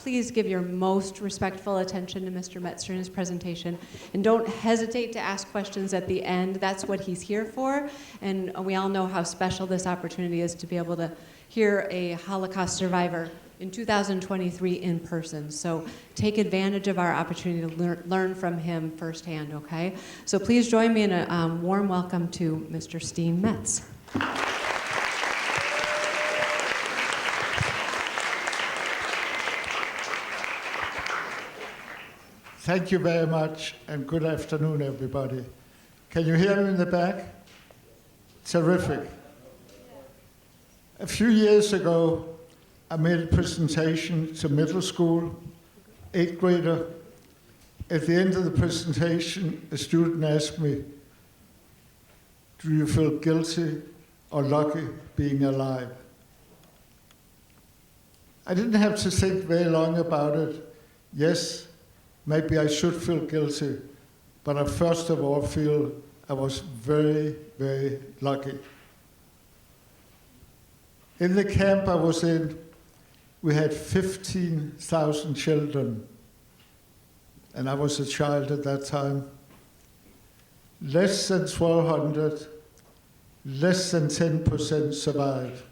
please give your most respectful attention to Mr. Metzger in his presentation. And don't hesitate to ask questions at the end. That's what he's here for. And we all know how special this opportunity is to be able to hear a Holocaust survivor in 2023 in person. So take advantage of our opportunity to learn from him firsthand, okay? So please join me in a warm welcome to Mr. Steen Metz. Thank you very much, and good afternoon, everybody. Can you hear me in the back? Terrific. A few years ago, I made a presentation to middle school, 8th grader. At the end of the presentation, a student asked me, do you feel guilty or lucky being alive? I didn't have to think very long about it. Yes, maybe I should feel guilty, but I first of all feel I was very, very lucky. In the camp I was in, we had 15,000 children, and I was a child at that time. Less than 1,200, less than 10% survived.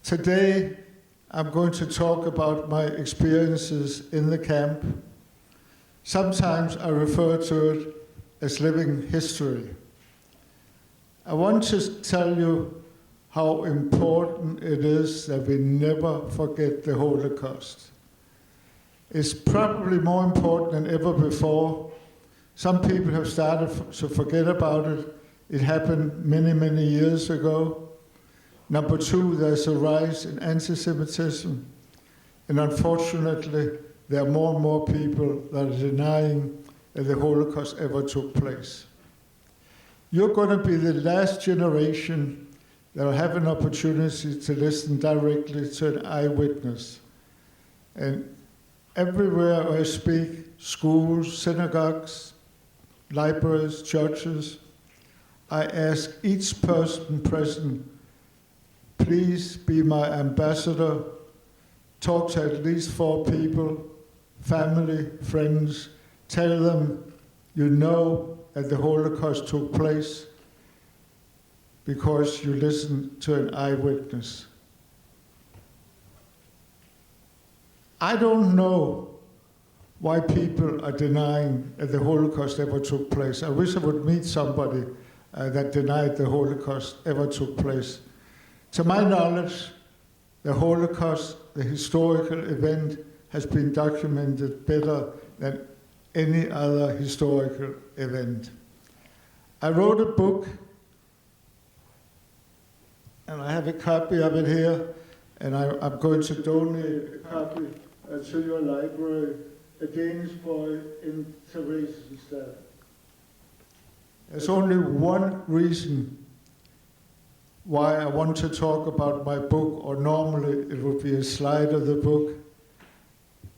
Today, I'm going to talk about my experiences in the camp. Sometimes I refer to it as living history. I want to tell you how important it is that we never forget the Holocaust. It's probably more important than ever before. Some people have started to forget about it. It happened many, many years ago. Number two, there's a rise in anti-Semitism. And unfortunately, there are more and more people that are denying that the Holocaust ever took place. You're going to be the last generation that will have an opportunity to listen directly to an eyewitness. And everywhere I speak, schools, synagogues, libraries, churches, I ask each person present, please be my ambassador, talk to at least 4 people, family, friends, tell them you know that the Holocaust took place because you listened to an eyewitness. I don't know why people are denying that the Holocaust ever took place. I wish I would meet somebody that denied the Holocaust ever took place. To my knowledge, the Holocaust, the historical event, has been documented better than any other historical event. I wrote a book, and I have a copy of it here, and I'm going to donate a copy to your library, A Danish Boy in Theresienstadt. There's only one reason why I want to talk about my book, or normally it would be a slide of the book.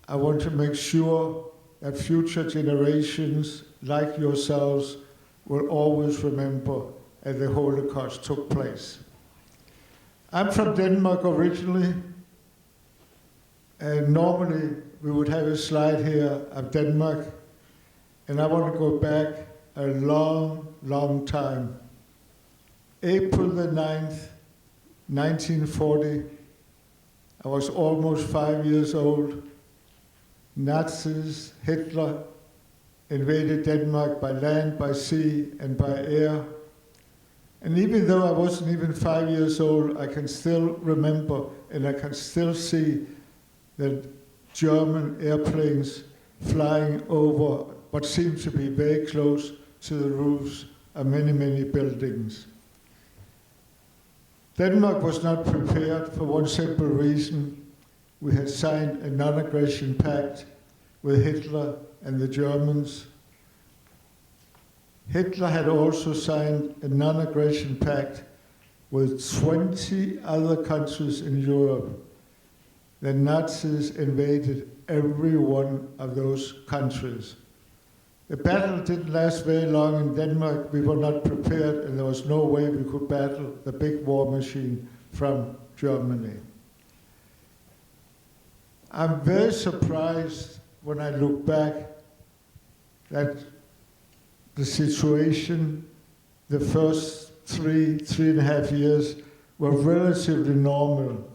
I want to make sure that future generations like yourselves will always remember that the Holocaust took place. I'm from Denmark originally, and normally we would have a slide here of Denmark, and I want to go back a long, long time. April the 9th, 1940, I was almost 5 years old. Nazis, Hitler, invaded Denmark by land, by sea, and by air. And even though I wasn't even 5 years old, I can still remember, and I can still see the German airplanes flying over what seemed to be very close to the roofs of many, many buildings. Denmark was not prepared for one simple reason. We had signed a non-aggression pact with Hitler and the Germans. Hitler had also signed a non-aggression pact with 20 other countries in Europe. The Nazis invaded every one of those countries. The battle didn't last very long in Denmark. We were not prepared, and there was no way we could battle the big war machine from Germany. I'm very surprised when I look back that the situation, the first 3.5 years, were relatively normal.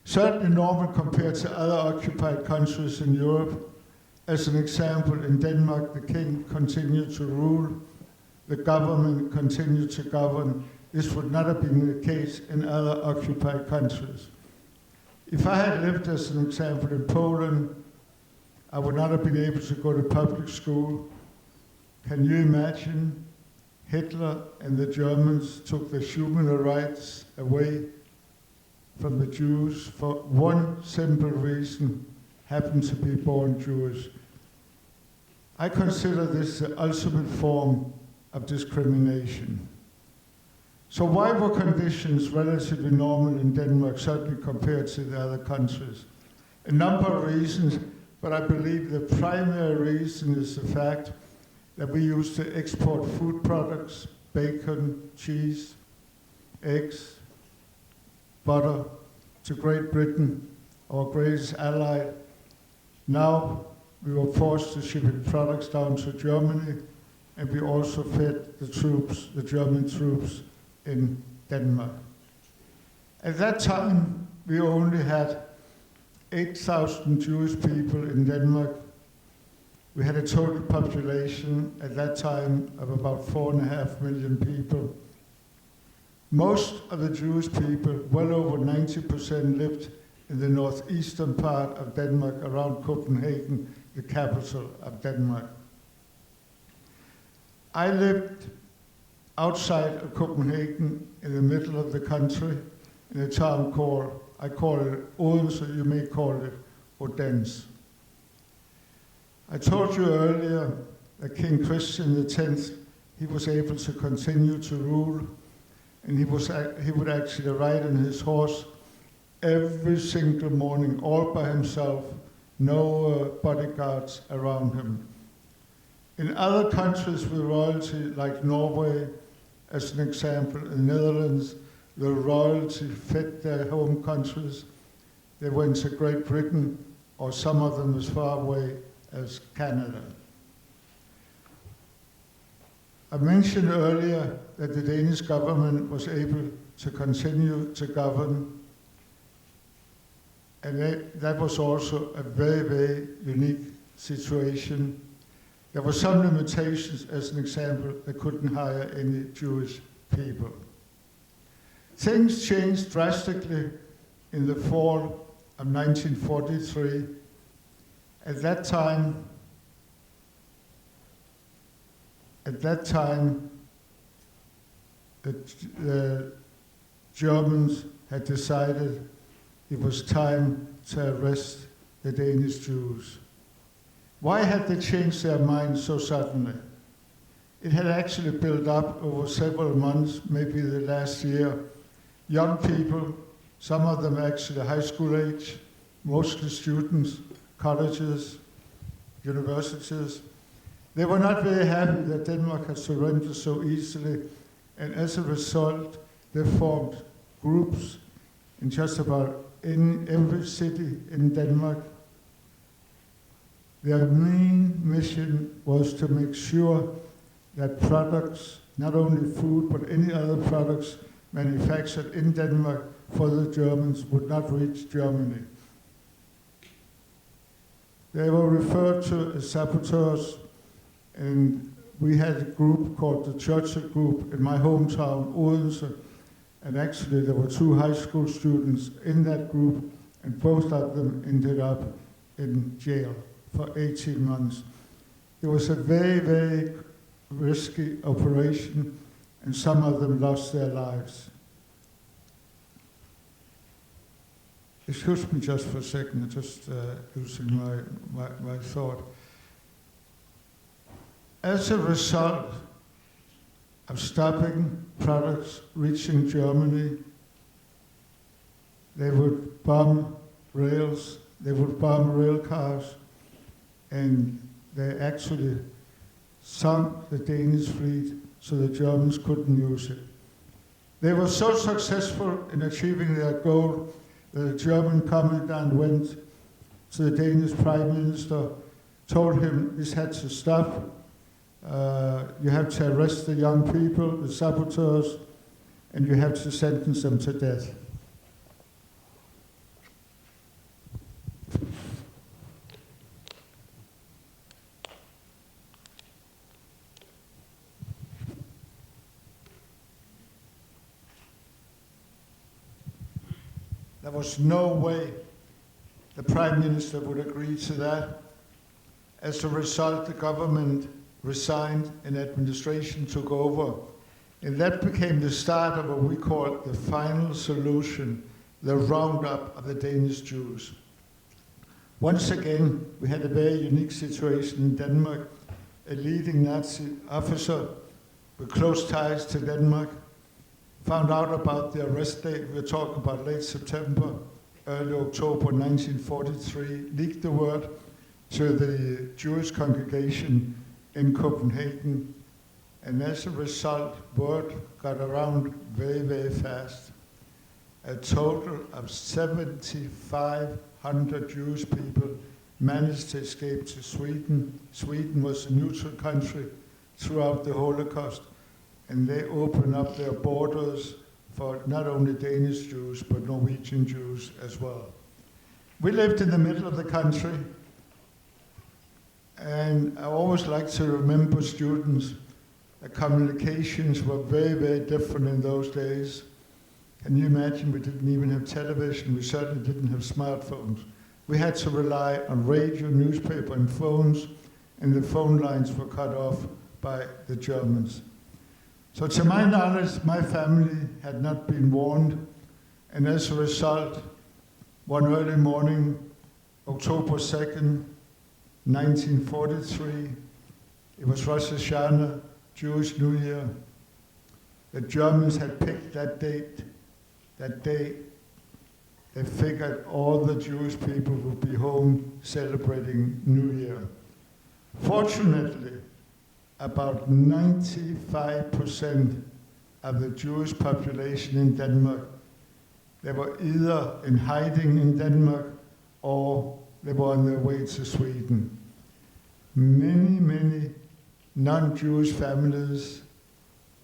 Certainly normal compared to other occupied countries in Europe. As an example, in Denmark, the king continued to rule, the government continued to govern. This would not have been the case in other occupied countries. If I had lived, as an example, in Poland, I would not have been able to go to public school. Can you imagine? Hitler and the Germans took the human rights away from the Jews for one simple reason: happened to be born Jewish. I consider this the ultimate form of discrimination. So why were conditions relatively normal in Denmark, certainly compared to the other countries? A number of reasons, but I believe the primary reason is the fact that we used to export food products, bacon, cheese, eggs, butter, to Great Britain, our greatest ally. Now we were forced to ship products down to Germany, and we also fed the troops, the German troops, in Denmark. At that time, we only had 8,000 Jewish people in Denmark. We had a total population at that time of about 4.5 million people. Most of the Jewish people, well over 90%, lived in the northeastern part of Denmark, around Copenhagen, the capital of Denmark. I lived outside of Copenhagen, in the middle of the country, in a town called, I call it Odense, you may call it Odense. I told you earlier that King Christian X, he was able to continue to rule, and he would actually ride on his horse every single morning, all by himself, no bodyguards around him. In other countries with royalty, like Norway, as an example, in the Netherlands, the royalty fed their home countries. They went to Great Britain, or some of them as far away as Canada. I mentioned earlier that the Danish government was able to continue to govern, and that was also a very, very unique situation. There were some limitations. As an example, they couldn't hire any Jewish people. Things changed drastically in the fall of 1943. At that time, the Germans had decided it was time to arrest the Danish Jews. Why had they changed their minds so suddenly? It had actually built up over several months, maybe the last year. Young people, some of them actually high school age, mostly students, colleges, universities. They were not very happy that Denmark had surrendered so easily, and as a result, they formed groups in just about every city in Denmark. Their main mission was to make sure that products, not only food, but any other products manufactured in Denmark for the Germans, would not reach Germany. They were referred to as saboteurs, and we had a group called the Churchill Group in my hometown, Odense, and actually there were 2 high school students in that group, and both of them ended up in jail for 18 months. It was a very, very risky operation, and some of them lost their lives. Excuse me just for a second, I'm just losing my thought. As a result of stopping products reaching Germany, they would bomb rails, they would bomb rail cars, and they actually sunk the Danish fleet so the Germans couldn't use it. They were so successful in achieving their goal that the German commandant went to the Danish Prime Minister, told him this had to stop. You have to arrest the young people, the saboteurs, and you have to sentence them to death. There was no way the Prime Minister would agree to that. As a result, the government resigned and administration took over. And that became the start of what we call the final solution, the roundup of the Danish Jews. Once again, we had a very unique situation in Denmark. A leading Nazi officer with close ties to Denmark found out about the arrest date. We're talking about late September, early October 1943, leaked the word to the Jewish congregation in Copenhagen. And as a result, word got around very, very fast. A total of 7,500 Jewish people managed to escape to Sweden. Sweden was a neutral country throughout the Holocaust, and they opened up their borders for not only Danish Jews, but Norwegian Jews as well. We lived in the middle of the country, and I always like to remember students that communications were very, very different in those days. Can you imagine? We didn't even have television. We certainly didn't have smartphones. We had to rely on radio, newspaper, and phones, and the phone lines were cut off by the Germans. So to my knowledge, my family had not been warned, and as a result, one early morning, October 2nd, 1943, it was Rosh Hashanah, Jewish New Year. The Germans had picked that date. That day, they figured all the Jewish people would be home celebrating New Year. Fortunately, about 95% of the Jewish population in Denmark, they were either in hiding in Denmark or they were on their way to Sweden. Many, many non-Jewish families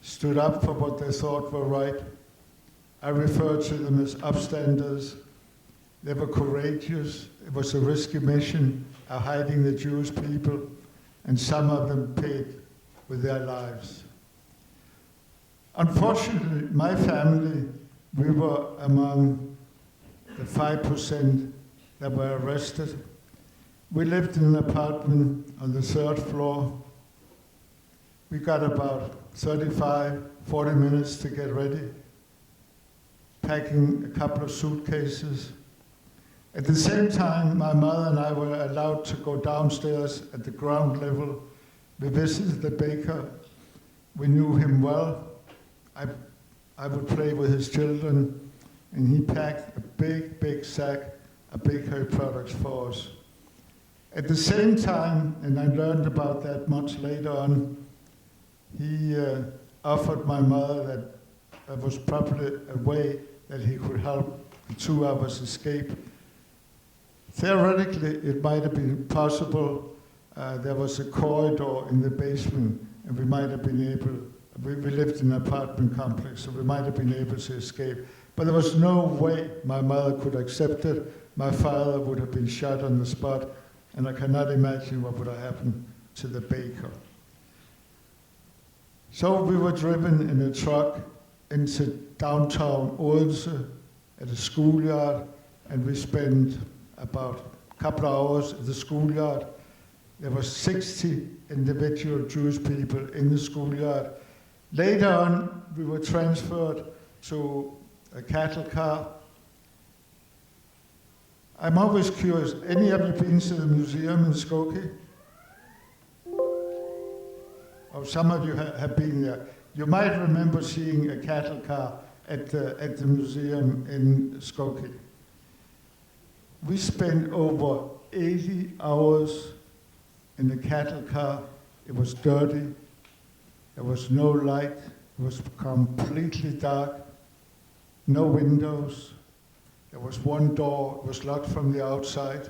stood up for what they thought were right. I refer to them as upstanders. They were courageous. It was a risky mission of hiding the Jewish people, and some of them paid with their lives. Unfortunately, my family, we were among the 5% that were arrested. We lived in an apartment on the 3rd floor. We got about 35, 40 minutes to get ready, packing a couple of suitcases. At the same time, my mother and I were allowed to go downstairs at the ground level. We visited the baker. We knew him well. I would play with his children, and he packed a big, big sack of bakery products for us. At the same time, and I learned about that much later on, he offered my mother that there was probably a way that he could help the two of us escape. Theoretically, it might have been possible. There was a corridor in the basement, and we might have been able, we lived in an apartment complex, so we might have been able to escape. But there was no way my mother could accept it. My father would have been shot on the spot, and I cannot imagine what would have happened to the baker. So we were driven in a truck into downtown Odense at a schoolyard, and we spent about a couple of hours at the schoolyard. There were 60 individual Jewish people in the schoolyard. Later on, we were transferred to a cattle car. I'm always curious, any of you been to the museum in Skokie? Oh, some of you have been there. You might remember seeing a cattle car at the museum in Skokie. We spent over 80 hours in the cattle car. It was dirty. There was no light. It was completely dark. No windows. There was one door. It was locked from the outside.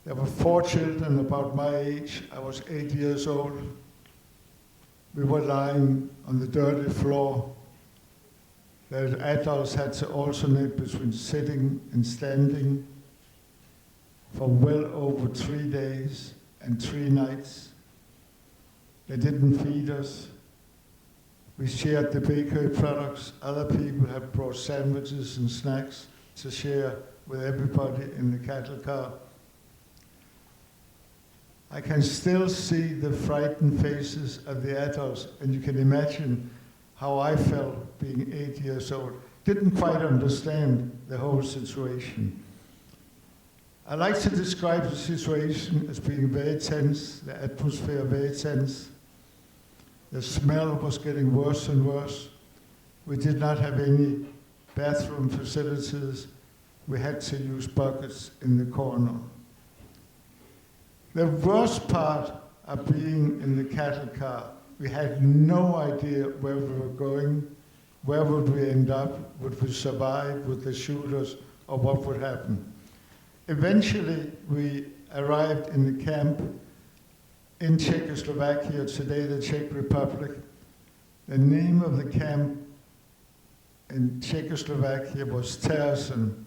There were 4 children about my age. I was 8 years old. We were lying on the dirty floor. The adults had to alternate between sitting and standing for well over 3 days and 3 nights. They didn't feed us. We shared the bakery products. Other people had brought sandwiches and snacks to share with everybody in the cattle car. I can still see the frightened faces of the adults, and you can imagine how I felt being 8 years old. Didn't quite understand the whole situation. I like to describe the situation as being very tense, the atmosphere very tense. The smell was getting worse and worse. We did not have any bathroom facilities. We had to use buckets in the corner. The worst part of being in the cattle car, we had no idea where we were going, where would we end up, would we survive, would they shoot us, or what would happen. Eventually, we arrived in the camp in Czechoslovakia, today the Czech Republic. The name of the camp in Czechoslovakia was Terezín,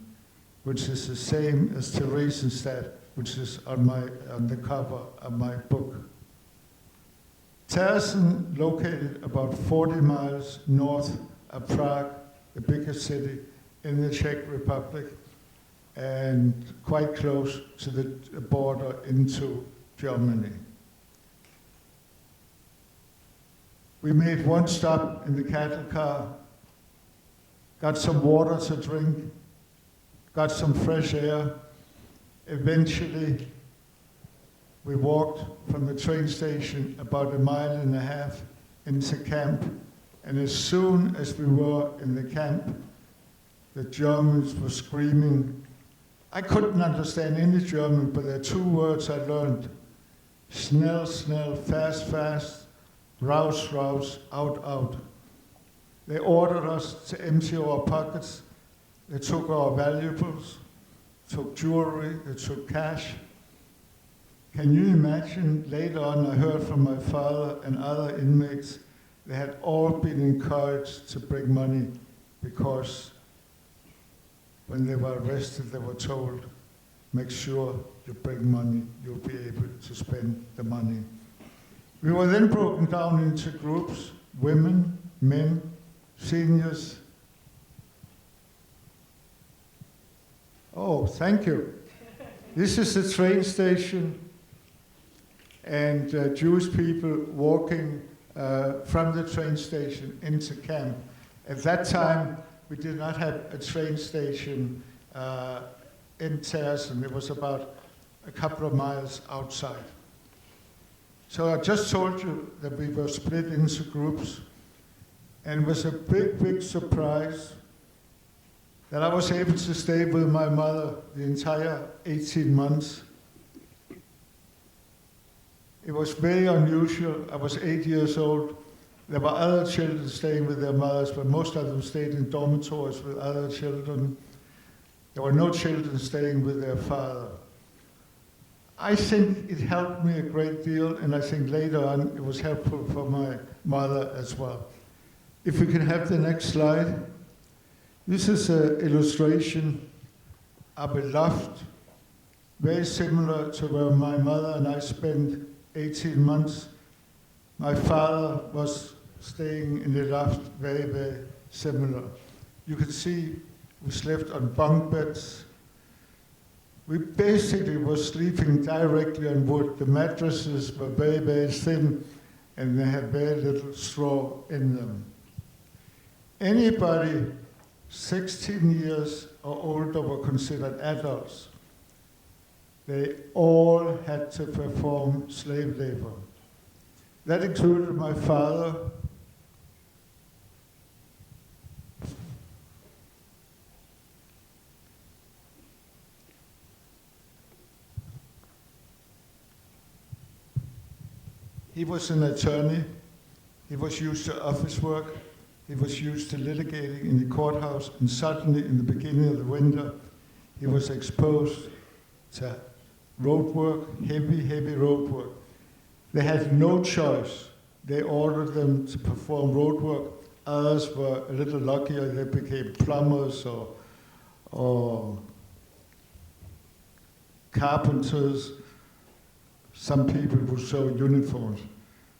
which is the same as Theresienstadt, which is on the cover of my book. Terezín, located about 40 miles north of Prague, the biggest city in the Czech Republic, and quite close to the border into Germany. We made one stop in the cattle car, got some water to drink, got some fresh air. Eventually, we walked from the train station about 1.5 miles into camp, and as soon as we were in the camp, the Germans were screaming. I couldn't understand any German, but there are 2 words I learned. Schnell, schnell, fast, fast, raus, raus, out, out. They ordered us to empty our pockets. They took our valuables, took jewelry, they took cash. Can you imagine, later on I heard from my father and other inmates, they had all been encouraged to bring money because when they were arrested, they were told, make sure you bring money, you'll be able to spend the money. We were then broken down into groups, women, men, seniors. Oh, thank you. This is the train station, and Jewish people walking from the train station into camp. At that time, we did not have a train station in Terezín. It was about a couple of miles outside. So I just told you that we were split into groups, and it was a big, big surprise that I was able to stay with my mother the entire 18 months. It was very unusual. I was 8 years old. There were other children staying with their mothers, but most of them stayed in dormitories with other children. There were no children staying with their father. I think it helped me a great deal, and I think later on it was helpful for my mother as well. If we can have the next slide. This is an illustration of a loft, very similar to where my mother and I spent 18 months. My father was staying in the loft, very, very similar. You can see we slept on bunk beds. We basically were sleeping directly on wood. The mattresses were very, very thin, and they had very little straw in them. Anybody 16 years or older were considered adults. They all had to perform slave labor. That included my father. He was an attorney. He was used to office work. He was used to litigating in the courthouse, and suddenly, in the beginning of the winter, he was exposed to road work, heavy road work. They had no choice. They ordered them to perform road work. Others were a little luckier. They became plumbers or carpenters. Some people would sew uniforms.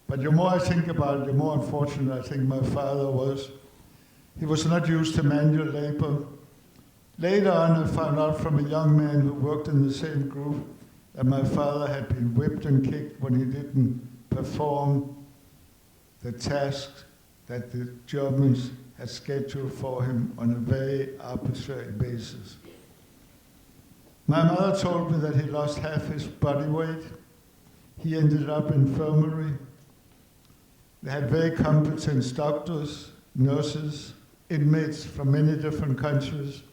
But the more I think about it, the more unfortunate I think my father was. He was not used to manual labor. Later on, I found out from a young man who worked in the same group that my father had been whipped and kicked when he didn't perform the tasks that the Germans had scheduled for him on a very arbitrary basis. My mother told me that he lost half his body weight. He ended up in infirmary. They had very competent doctors, nurses, inmates from many different countries.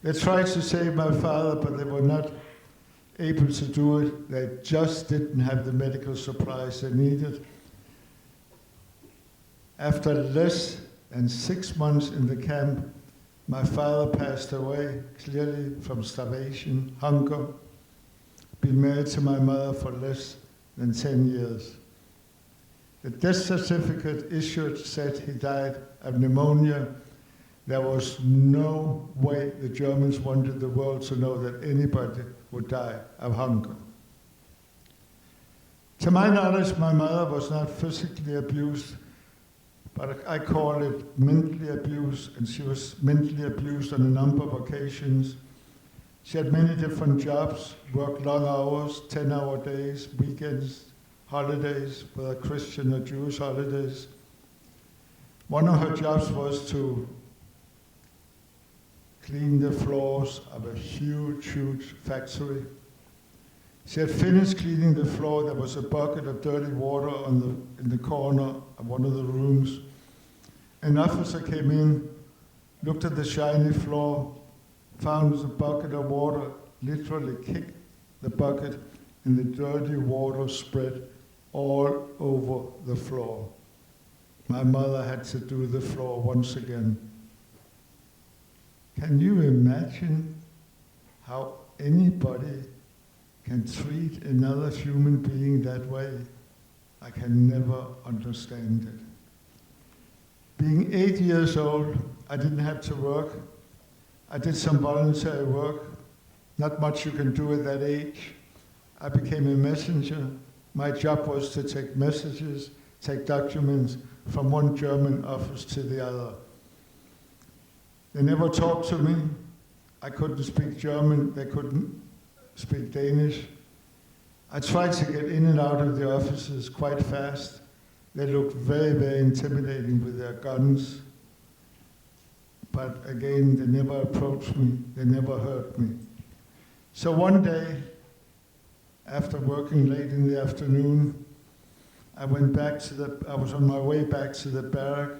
They tried to save my father, but they were not able to do it. They just didn't have the medical supplies they needed. After less than 6 months in the camp, my father passed away, clearly from starvation, hunger. Been married to my mother for less than 10 years. The death certificate issued said he died of pneumonia. There was no way the Germans wanted the world to know that anybody would die of hunger. To my knowledge, my mother was not physically abused, but I call it mentally abused, and she was mentally abused on a number of occasions. She had many different jobs, worked long hours, 10-hour days, weekends, holidays, whether Christian or Jewish holidays. One of her jobs was to clean the floors of a huge factory. She had finished cleaning the floor. There was a bucket of dirty water in the corner of one of the rooms. An officer came in, looked at the shiny floor, found a bucket of water, literally kicked the bucket, and the dirty water spread all over the floor. My mother had to do the floor once again. Can you imagine how anybody can treat another human being that way? I can never understand it. Being 8 years old, I didn't have to work. I did some voluntary work. Not much you can do at that age. I became a messenger. My job was to take messages, take documents from one German office to the other. They never talked to me. I couldn't speak German. They couldn't speak Danish. I tried to get in and out of the offices quite fast. They looked very intimidating with their guns. But again, they never approached me. They never hurt me. So one day, after working late in the afternoon, I was on my way back to the barrack.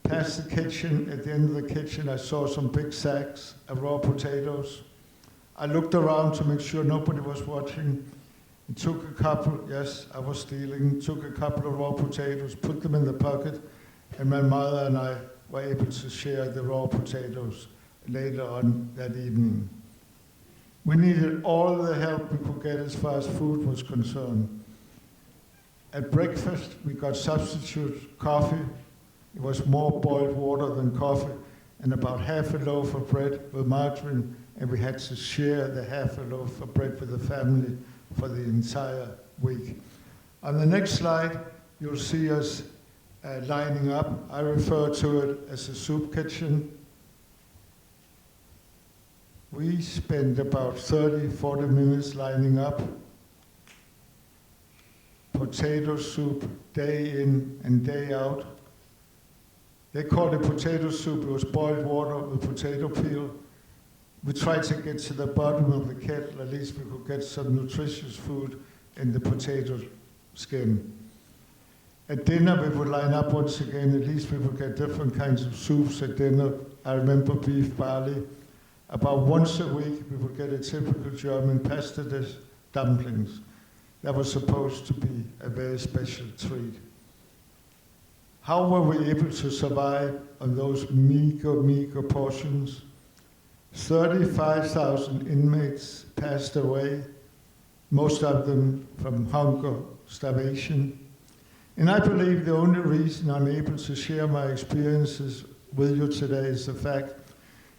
Past the kitchen, at the end of the kitchen, I saw some big sacks of raw potatoes. I looked around to make sure nobody was watching, and took a couple, yes, I was stealing, took a couple of raw potatoes, put them in the pocket, and my mother and I were able to share the raw potatoes later on that evening. We needed all the help we could get as far as food was concerned. At breakfast, we got substitute coffee. It was more boiled water than coffee, and about half a loaf of bread with margarine, and we had to share the half a loaf of bread with the family for the entire week. On the next slide, you'll see us lining up. I refer to it as a soup kitchen. We spent about 30-40 minutes lining up. Potato soup, day in and day out. They called it potato soup. It was boiled water with potato peel. We tried to get to the bottom of the kettle. At least we could get some nutritious food in the potato skin. At dinner, we would line up once again. At least we would get different kinds of soups at dinner. I remember beef, barley. About once a week, we would get a typical German pasta dish, dumplings. That was supposed to be a very special treat. How were we able to survive on those meager portions? 35,000 inmates passed away, most of them from hunger, starvation. And I believe the only reason I'm able to share my experiences with you today is the fact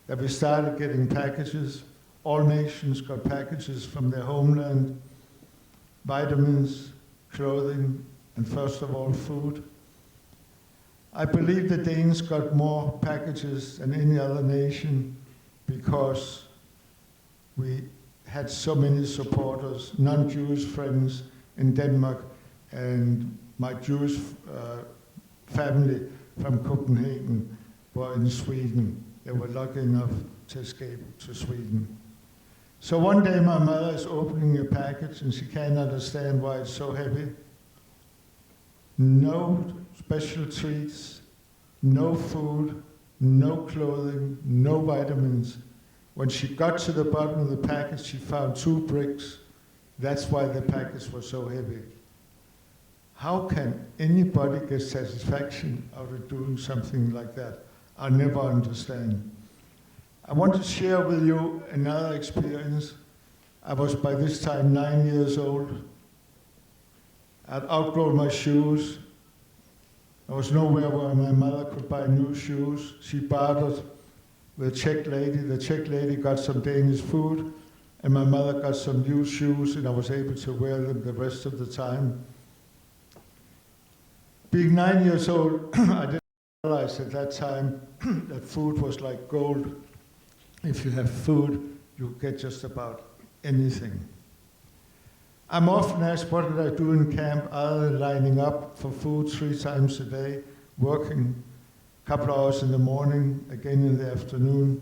that we started getting packages. All nations got packages from their homeland, vitamins, clothing, and first of all, food. I believe the Danes got more packages than any other nation because we had so many supporters, non-Jewish friends in Denmark, and my Jewish family from Copenhagen were in Sweden. They were lucky enough to escape to Sweden. So one day my mother is opening a package and she can't understand why it's so heavy. No special treats, no food, no clothing, no vitamins. When she got to the bottom of the package, she found 2 bricks. That's why the package was so heavy. How can anybody get satisfaction out of doing something like that? I never understand. I want to share with you another experience. I was by this time 9 years old. I'd outgrown my shoes. There was nowhere where my mother could buy new shoes. She bartered with a Czech lady. The Czech lady got some Danish food, and my mother got some new shoes, and I was able to wear them the rest of the time. Being 9 years old, I didn't realize at that time that food was like gold. If you have food, you get just about anything. I'm often asked, what did I do in camp other than lining up for food 3 times a day, working a couple of hours in the morning, again in the afternoon.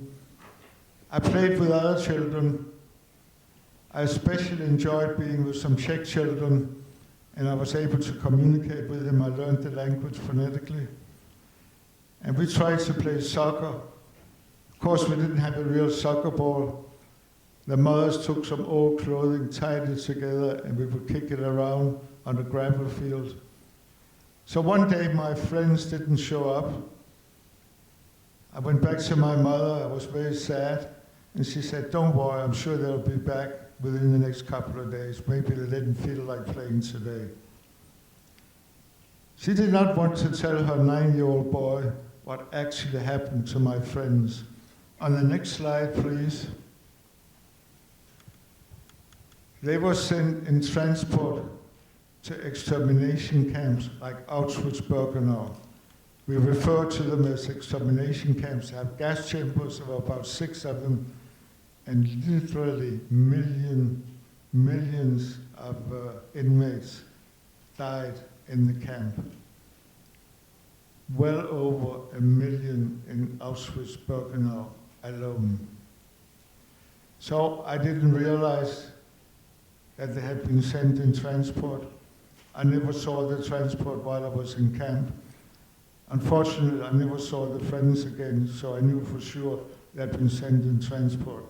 I played with other children. I especially enjoyed being with some Czech children, and I was able to communicate with them. I learned the language phonetically. And we tried to play soccer. Of course, we didn't have a real soccer ball. The mothers took some old clothing, tied it together, and we would kick it around on the gravel field. So one day my friends didn't show up. I went back to my mother. I was very sad. And she said, don't worry, I'm sure they'll be back within the next couple of days. Maybe they didn't feel like playing today. She did not want to tell her 9-year-old boy what actually happened to my friends. On the next slide, please. They were sent in transport to extermination camps like Auschwitz-Birkenau. We refer to them as extermination camps. They have gas chambers, there were about 6 of them, and literally millions of inmates died in the camp. Well over 1 million in Auschwitz-Birkenau alone. So I didn't realize that they had been sent in transport. I never saw the transport while I was in camp. Unfortunately, I never saw the friends again, so I knew for sure they had been sent in transport.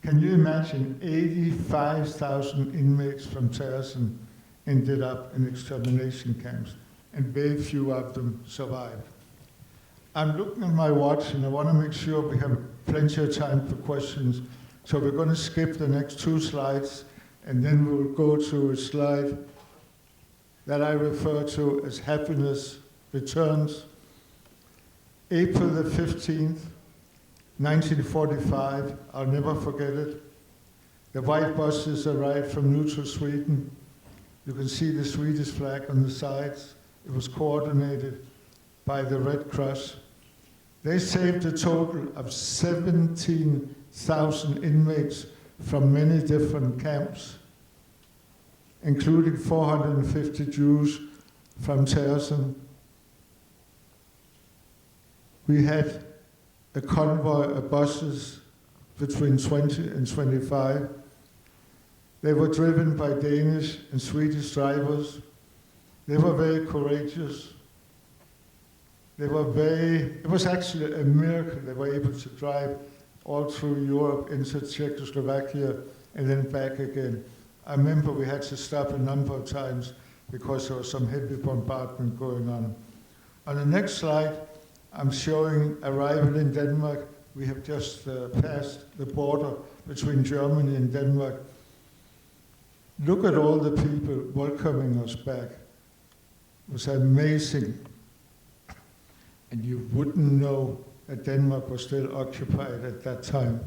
Can you imagine 85,000 inmates from Terezin ended up in extermination camps, and very few of them survived? I'm looking at my watch, and I want to make sure we have plenty of time for questions, so we're going to skip the next 2 slides, and then we'll go to a slide that I refer to as Happiness Returns. April the 15th, 1945, I'll never forget it. The white buses arrived from neutral Sweden. You can see the Swedish flag on the sides. It was coordinated by the Red Cross. They saved a total of 17,000 inmates from many different camps, including 450 Jews from Terezin. We had a convoy of buses between 20 and 25. They were driven by Danish and Swedish drivers. They were very courageous. It was actually a miracle they were able to drive all through Europe into Czechoslovakia and then back again. I remember we had to stop a number of times because there was some heavy bombardment going on. On the next slide, I'm showing arrival in Denmark. We have just passed the border between Germany and Denmark. Look at all the people welcoming us back. It was amazing. And you wouldn't know that Denmark was still occupied at that time.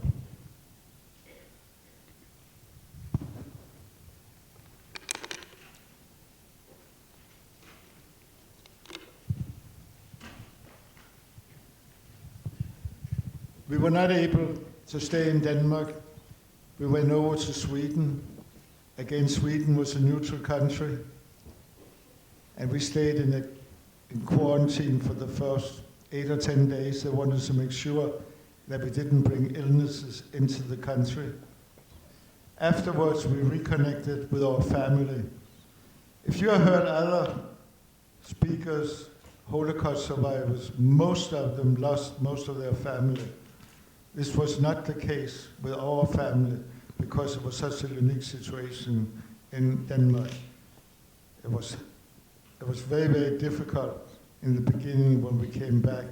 We were not able to stay in Denmark. We went over to Sweden. Again, Sweden was a neutral country. And we stayed in quarantine for the first 8 or 10 days. They wanted to make sure that we didn't bring illnesses into the country. Afterwards, we reconnected with our family. If you have heard other speakers, Holocaust survivors, most of them lost most of their family. This was not the case with our family because it was such a unique situation in Denmark. It was very, very difficult in the beginning when we came back,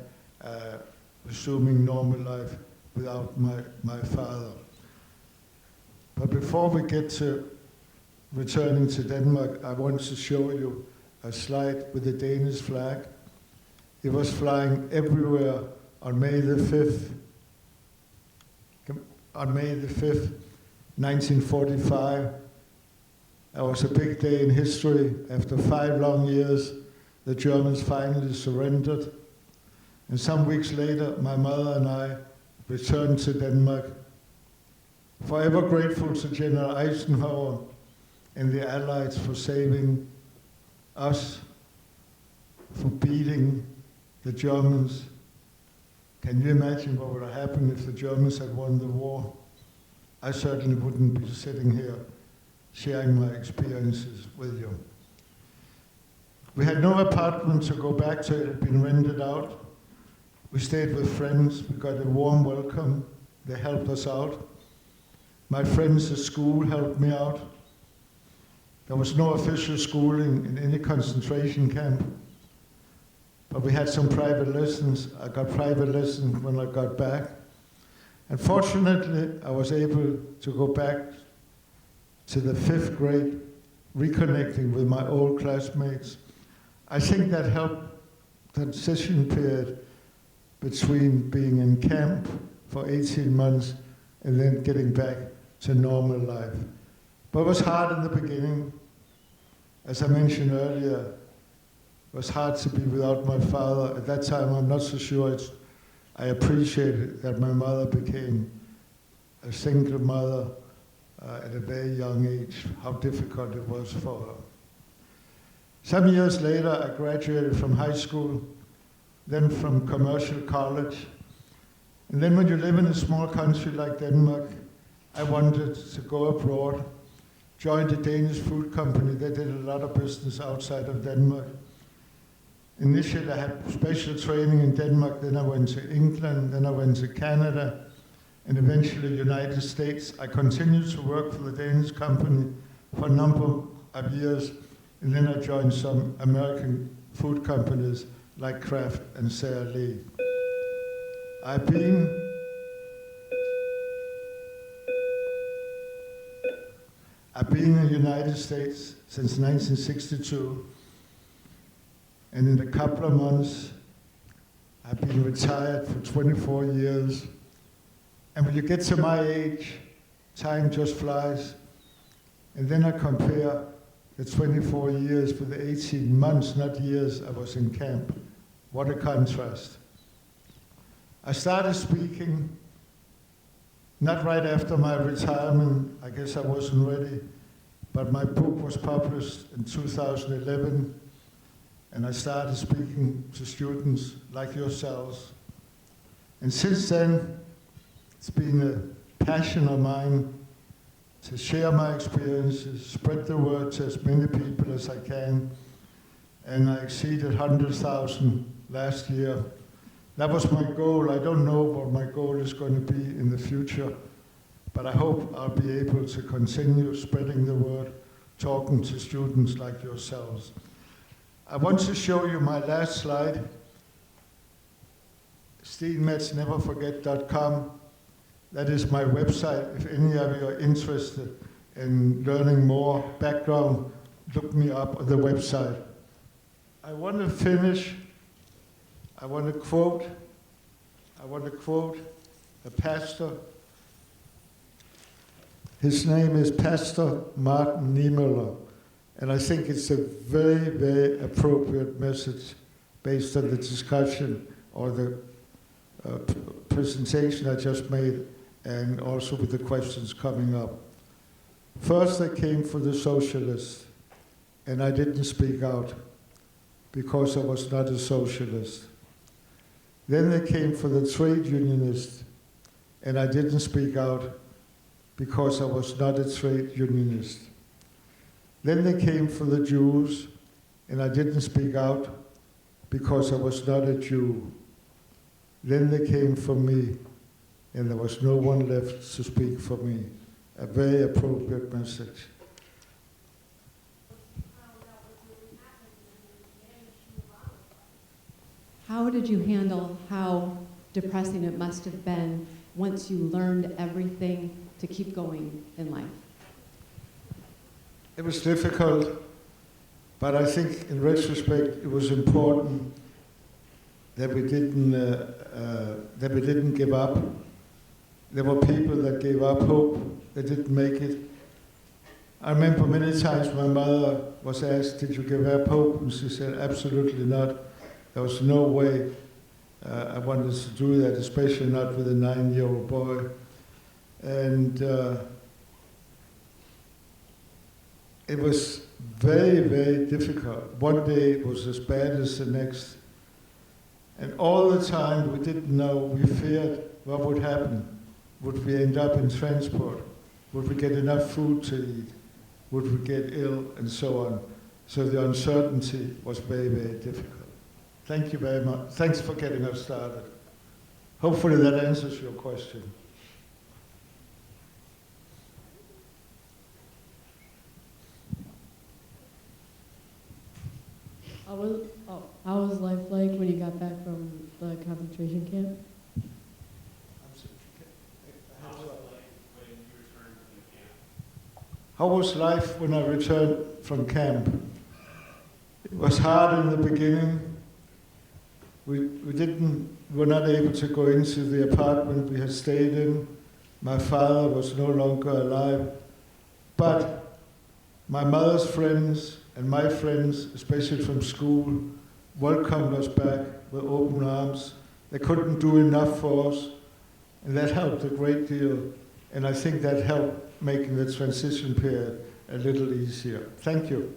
resuming normal life without my father. But before we get to returning to Denmark, I want to show you a slide with the Danish flag. It was flying everywhere on May the 5th. On May the 5th, 1945, that was a big day in history. After 5 long years, the Germans finally surrendered. And some weeks later, my mother and I returned to Denmark. Forever grateful to General Eisenhower and the Allies for saving us, for beating the Germans. Can you imagine what would have happened if the Germans had won the war? I certainly wouldn't be sitting here sharing my experiences with you. We had no apartment to go back to. It had been rented out. We stayed with friends. We got a warm welcome. They helped us out. My friends at school helped me out. There was no official schooling in any concentration camp. But we had some private lessons. I got private lessons when I got back. And fortunately, I was able to go back to the 5th grade, reconnecting with my old classmates. I think that helped the transition period between being in camp for 18 months and then getting back to normal life. But it was hard in the beginning. As I mentioned earlier, it was hard to be without my father. At that time, I'm not so sure I appreciated that my mother became a single mother at a very young age, how difficult it was for her. Some years later, I graduated from high school, then from commercial college. And then when you live in a small country like Denmark, I wanted to go abroad, joined a Danish food company. They did a lot of business outside of Denmark. Initially, I had special training in Denmark, then I went to England, then I went to Canada, and eventually United States. I continued to work for the Danish company for a number of years, and then I joined some American food companies like Kraft and Sara Lee. I've been in the United States since 1962. And in a couple of months, I've been retired for 24 years. And when you get to my age, time just flies. And then I compare the 24 years with the 18 months, not years, I was in camp. What a contrast. I started speaking not right after my retirement. I guess I wasn't ready. But my book was published in 2011. And I started speaking to students like yourselves. And since then, it's been a passion of mine to share my experiences, spread the word to as many people as I can. And I exceeded 100,000 last year. That was my goal. I don't know what my goal is going to be in the future, but I hope I'll be able to continue spreading the word, talking to students like yourselves. I want to show you my last slide. steenmetzneverforget.com. That is my website. If any of you are interested in learning more background, look me up on the website. I want to finish. I want to quote a pastor. His name is Pastor Martin Niemöller, and I think it's a very, very appropriate message based on the discussion or the presentation I just made, and also with the questions coming up. First, I came for the socialists, and I didn't speak out because I was not a socialist. Then they came for the trade unionists, and I didn't speak out because I was not a trade unionist. Then they came for the Jews, and I didn't speak out because I was not a Jew. Then they came for me, and there was no one left to speak for me. A very appropriate message. How did you handle how depressing it must have been once you learned everything to keep going in life? It was difficult, but I think in retrospect it was important that we didn't give up. There were people that gave up hope, that didn't make it. I remember many times my mother was asked, "Did you give up hope?" And she said, "Absolutely not. There was no way I wanted to do that, especially not with a 9-year-old boy." And it was very, very difficult. One day it was as bad as the next. And all the time we didn't know, we feared what would happen. Would we end up in transport? Would we get enough food to eat? Would we get ill? And so on. So the uncertainty was very, very difficult. Thank you very much. Thanks for getting us started. Hopefully that answers your question. How was life like when you got back from the concentration camp? How was life when I returned from camp? It was hard in the beginning. We were not able to go into the apartment we had stayed in. My father was no longer alive. But my mother's friends and my friends, especially from school, welcomed us back with open arms. They couldn't do enough for us, and that helped a great deal. And I think that helped making the transition period a little easier. Thank you.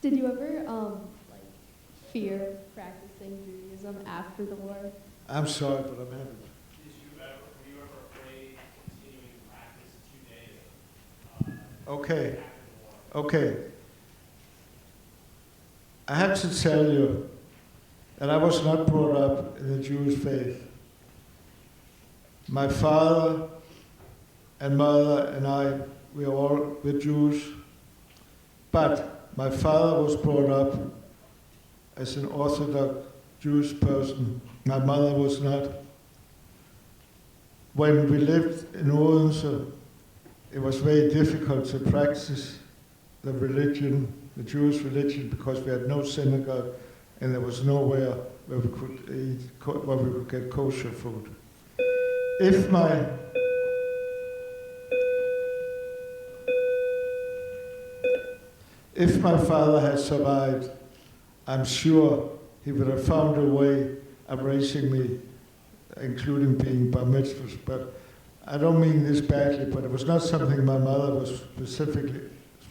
Did you ever fear practicing Judaism after the war? I'm sorry, but I'm having. Were you ever afraid of continuing to practice Judaism? Okay. Okay. I have to tell you that I was not brought up in the Jewish faith. My father and mother and I, we're Jews, but my father was brought up as an Orthodox Jewish person. My mother was not. When we lived in Odense, it was very difficult to practice the religion, the Jewish religion, because we had no synagogue and there was nowhere where we could eat, where we could get kosher food. If my father had survived, I'm sure he would have found a way of raising me, including being bar mitzvahs. But I don't mean this badly, but it was not something my mother was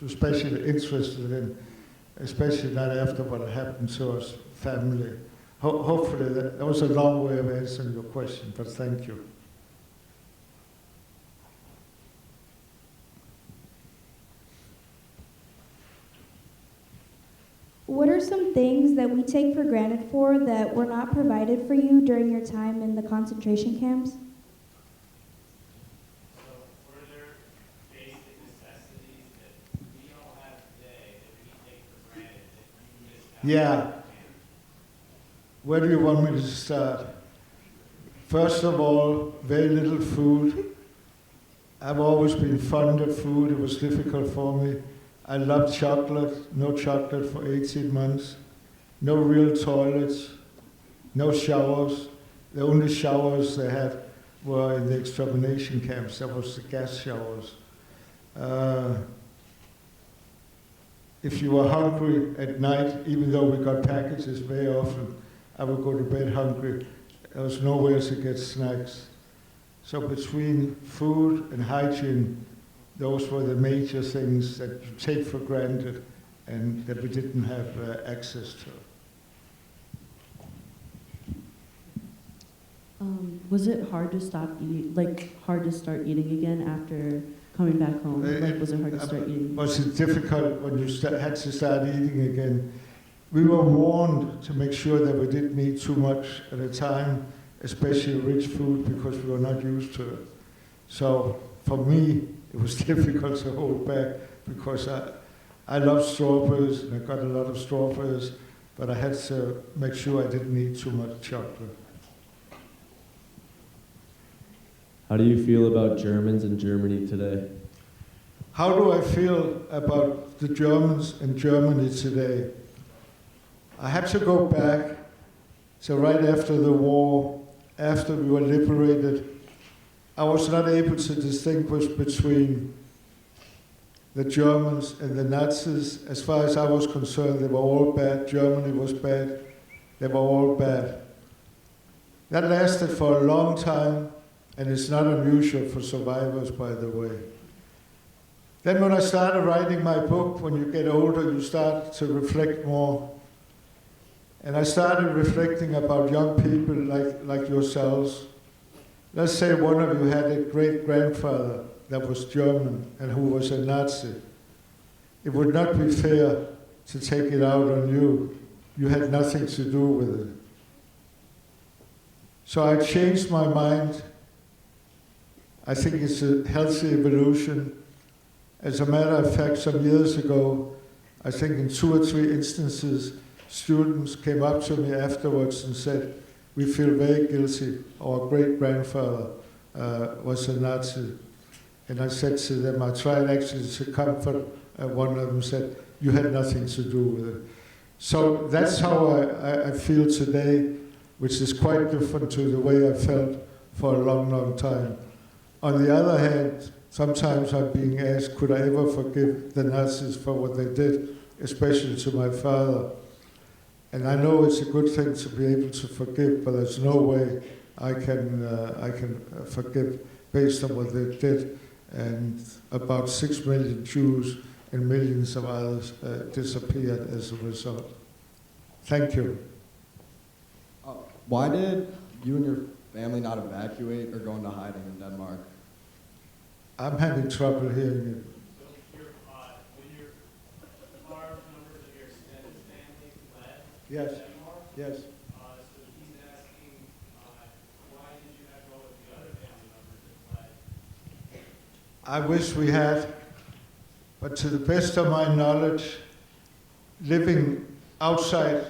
especially interested in, especially not after what happened to us family. Hopefully, that was a long way of answering your question, but thank you. What are some things that we take for granted that were not provided for you during your time in the concentration camps? So were there basic necessities that we all have today that we take for granted that you missed out on? Yeah. Where do you want me to start? First of all, very little food. I've always been fond of food. It was difficult for me. I loved chocolate. No chocolate for 18 months. No real toilets. No showers. The only showers they had were in the extermination camps. That was the gas showers. If you were hungry at night, even though we got packages very often, I would go to bed hungry. There was nowhere to get snacks. So between food and hygiene, those were the major things that you take for granted and that we didn't have access to. Was it hard to stop eating, like hard to start eating again after coming back home? Like, was it hard to start eating? Was it difficult when you had to start eating again? We were warned to make sure that we didn't eat too much at a time, especially rich food, because we were not used to it. So for me, it was difficult to hold back because I love strawberries and I got a lot of strawberries, but I had to make sure I didn't eat too much chocolate. How do you feel about Germans in Germany today? How do I feel about the Germans in Germany today? I had to go back to right after the war, after we were liberated. I was not able to distinguish between the Germans and the Nazis. As far as I was concerned, they were all bad. Germany was bad. They were all bad. That lasted for a long time, and it's not unusual for survivors, by the way. Then when I started writing my book, when you get older, you start to reflect more. And I started reflecting about young people like yourselves. Let's say one of you had a great-grandfather that was German and who was a Nazi. It would not be fair to take it out on you. You had nothing to do with it. So I changed my mind. I think it's a healthy evolution. As a matter of fact, some years ago, I think in 2 or 3 instances, students came up to me afterwards and said, "We feel very guilty. Our great-grandfather was a Nazi." And I said to them, I tried actually to comfort one of them, said, "You had nothing to do with it." So that's how I feel today, which is quite different to the way I felt for a long, long time. On the other hand, sometimes I'm being asked, could I ever forgive the Nazis for what they did, especially to my father? And I know it's a good thing to be able to forgive, but there's no way I can forgive based on what they did. And about 6 million Jews and millions of others disappeared as a result. Thank you. Why did you and your family not evacuate or go into hiding in Denmark? I'm having trouble hearing you. So when your large numbers of your extended family fled Yes, Denmark, yes. so he's asking, why did you not go with the other family members that fled? I wish we had, but to the best of my knowledge, living outside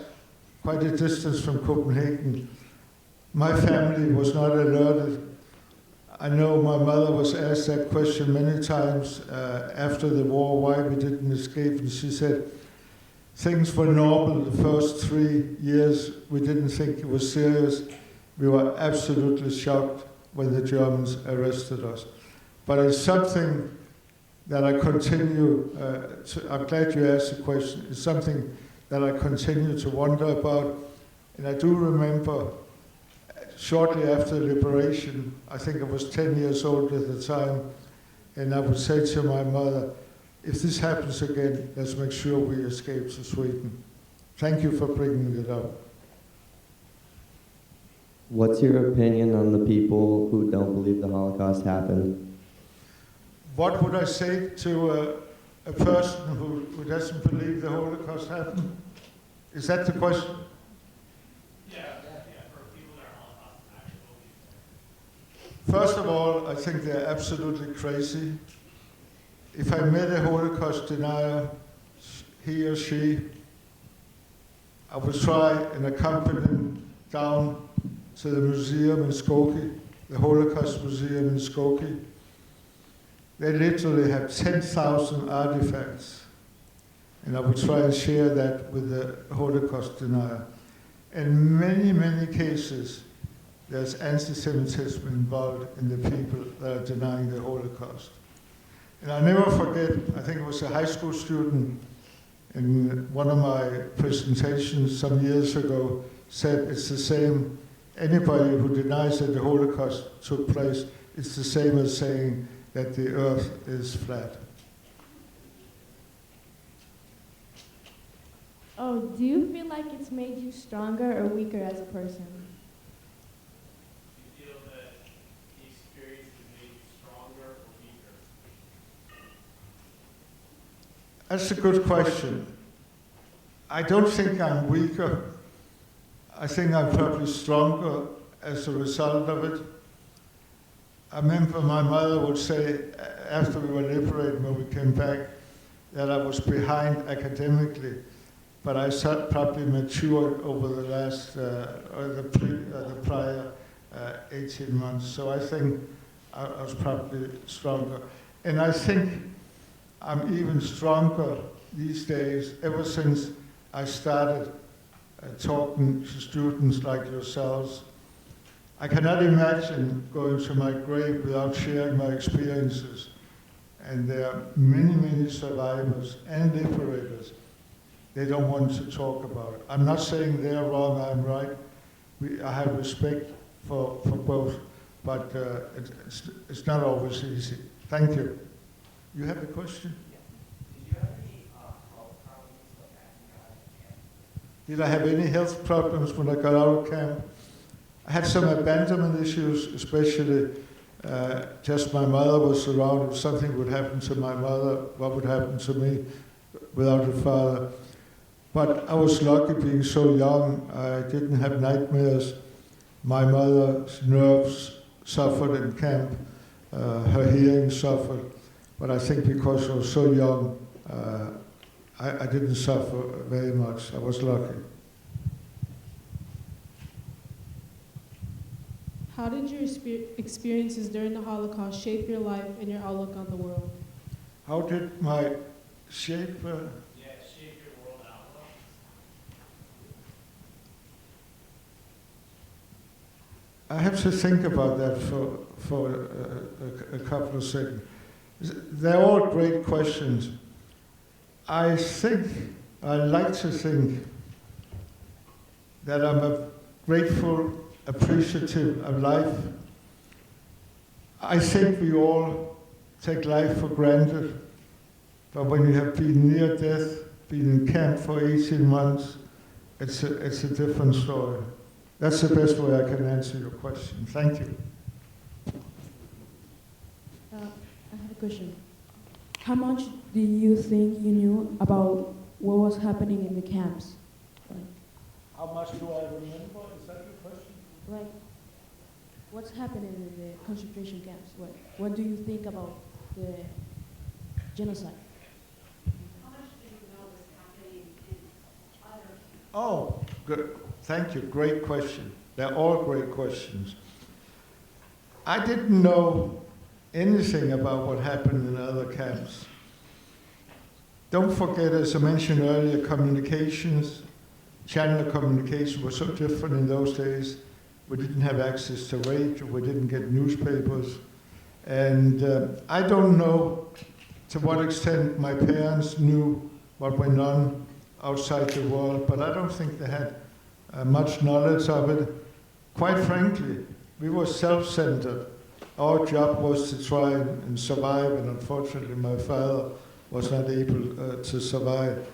quite a distance from Copenhagen, my family was not alerted. I know my mother was asked that question many times after the war, why we didn't escape, and she said, things were normal the first 3 years. We didn't think it was serious. We were absolutely shocked when the Germans arrested us. But it's something that I continue I'm glad you asked the question. It's something that I continue to wonder about. And I do remember shortly after liberation, I think I was 10 years old at the time, and I would say to my mother, if this happens again, let's make sure we escape to Sweden. Thank you for bringing it up. What's your opinion on the people who don't believe the Holocaust happened? What would I say to a person who doesn't believe the Holocaust happened? Is that the question? Yeah, for people that are Holocaust actually. First of all, I think they're absolutely crazy. If I met a Holocaust denier, he or she, I would try and accompany them down to the museum in Skokie, the Holocaust Museum in Skokie. They literally have 10,000 artifacts. And I will try and share that with the Holocaust denier. In many, many cases, there's anti-Semitism involved in the people that are denying the Holocaust. And I'll never forget, I think it was a high school student in one of my presentations some years ago said it's the same, anybody who denies that the Holocaust took place, it's the same as saying that the earth is flat. Oh, do you feel like it's made you stronger or weaker as a person? Do you feel that the experience has made you stronger or weaker? That's a good question. I don't think I'm weaker. I think I'm probably stronger as a result of it. I remember my mother would say, after we were liberated, when we came back, that I was behind academically, but I probably matured over the last, or the prior 18 months. So I think I was probably stronger. And I think I'm even stronger these days, ever since I started talking to students like yourselves. I cannot imagine going to my grave without sharing my experiences. And there are many, many survivors and liberators. They don't want to talk about it. I'm not saying they're wrong, I'm right. I have respect for both, but it's not always easy. Thank you. You have a question? Did I have any health problems when I got out of camp? I had some abandonment issues, especially just my mother was around. If something would happen to my mother, what would happen to me without a father? But I was lucky being so young. I didn't have nightmares. My mother's nerves suffered in camp. Her hearing suffered. But I think because I was so young, I didn't suffer very much. I was lucky. How did your experiences during the Holocaust shape your life and your outlook on the world? How did my shape? Shape your world outlook. I have to think about that for a couple of seconds. They're all great questions. I like to think that I'm grateful, appreciative of life. I think we all take life for granted, but when you have been near death, been in camp for 18 months, it's a different story. That's the best way I can answer your question. Thank you. I have a question. How much do you think you knew about what was happening in the camps? How much do I remember? Is that your question? Like, what's happening in the concentration camps? What do you think about the genocide? How much do you know was happening in other camps? Oh, good. Thank you. Great question. They're all great questions. I didn't know anything about what happened in other camps. Don't forget, as I mentioned earlier, communications, channel of communication was so different in those days. We didn't have access to radio, we didn't get newspapers. And I don't know to what extent my parents knew what went on outside the world, but I don't think they had much knowledge of it. Quite frankly, we were self-centered. Our job was to try and survive, and unfortunately my father was not able to survive.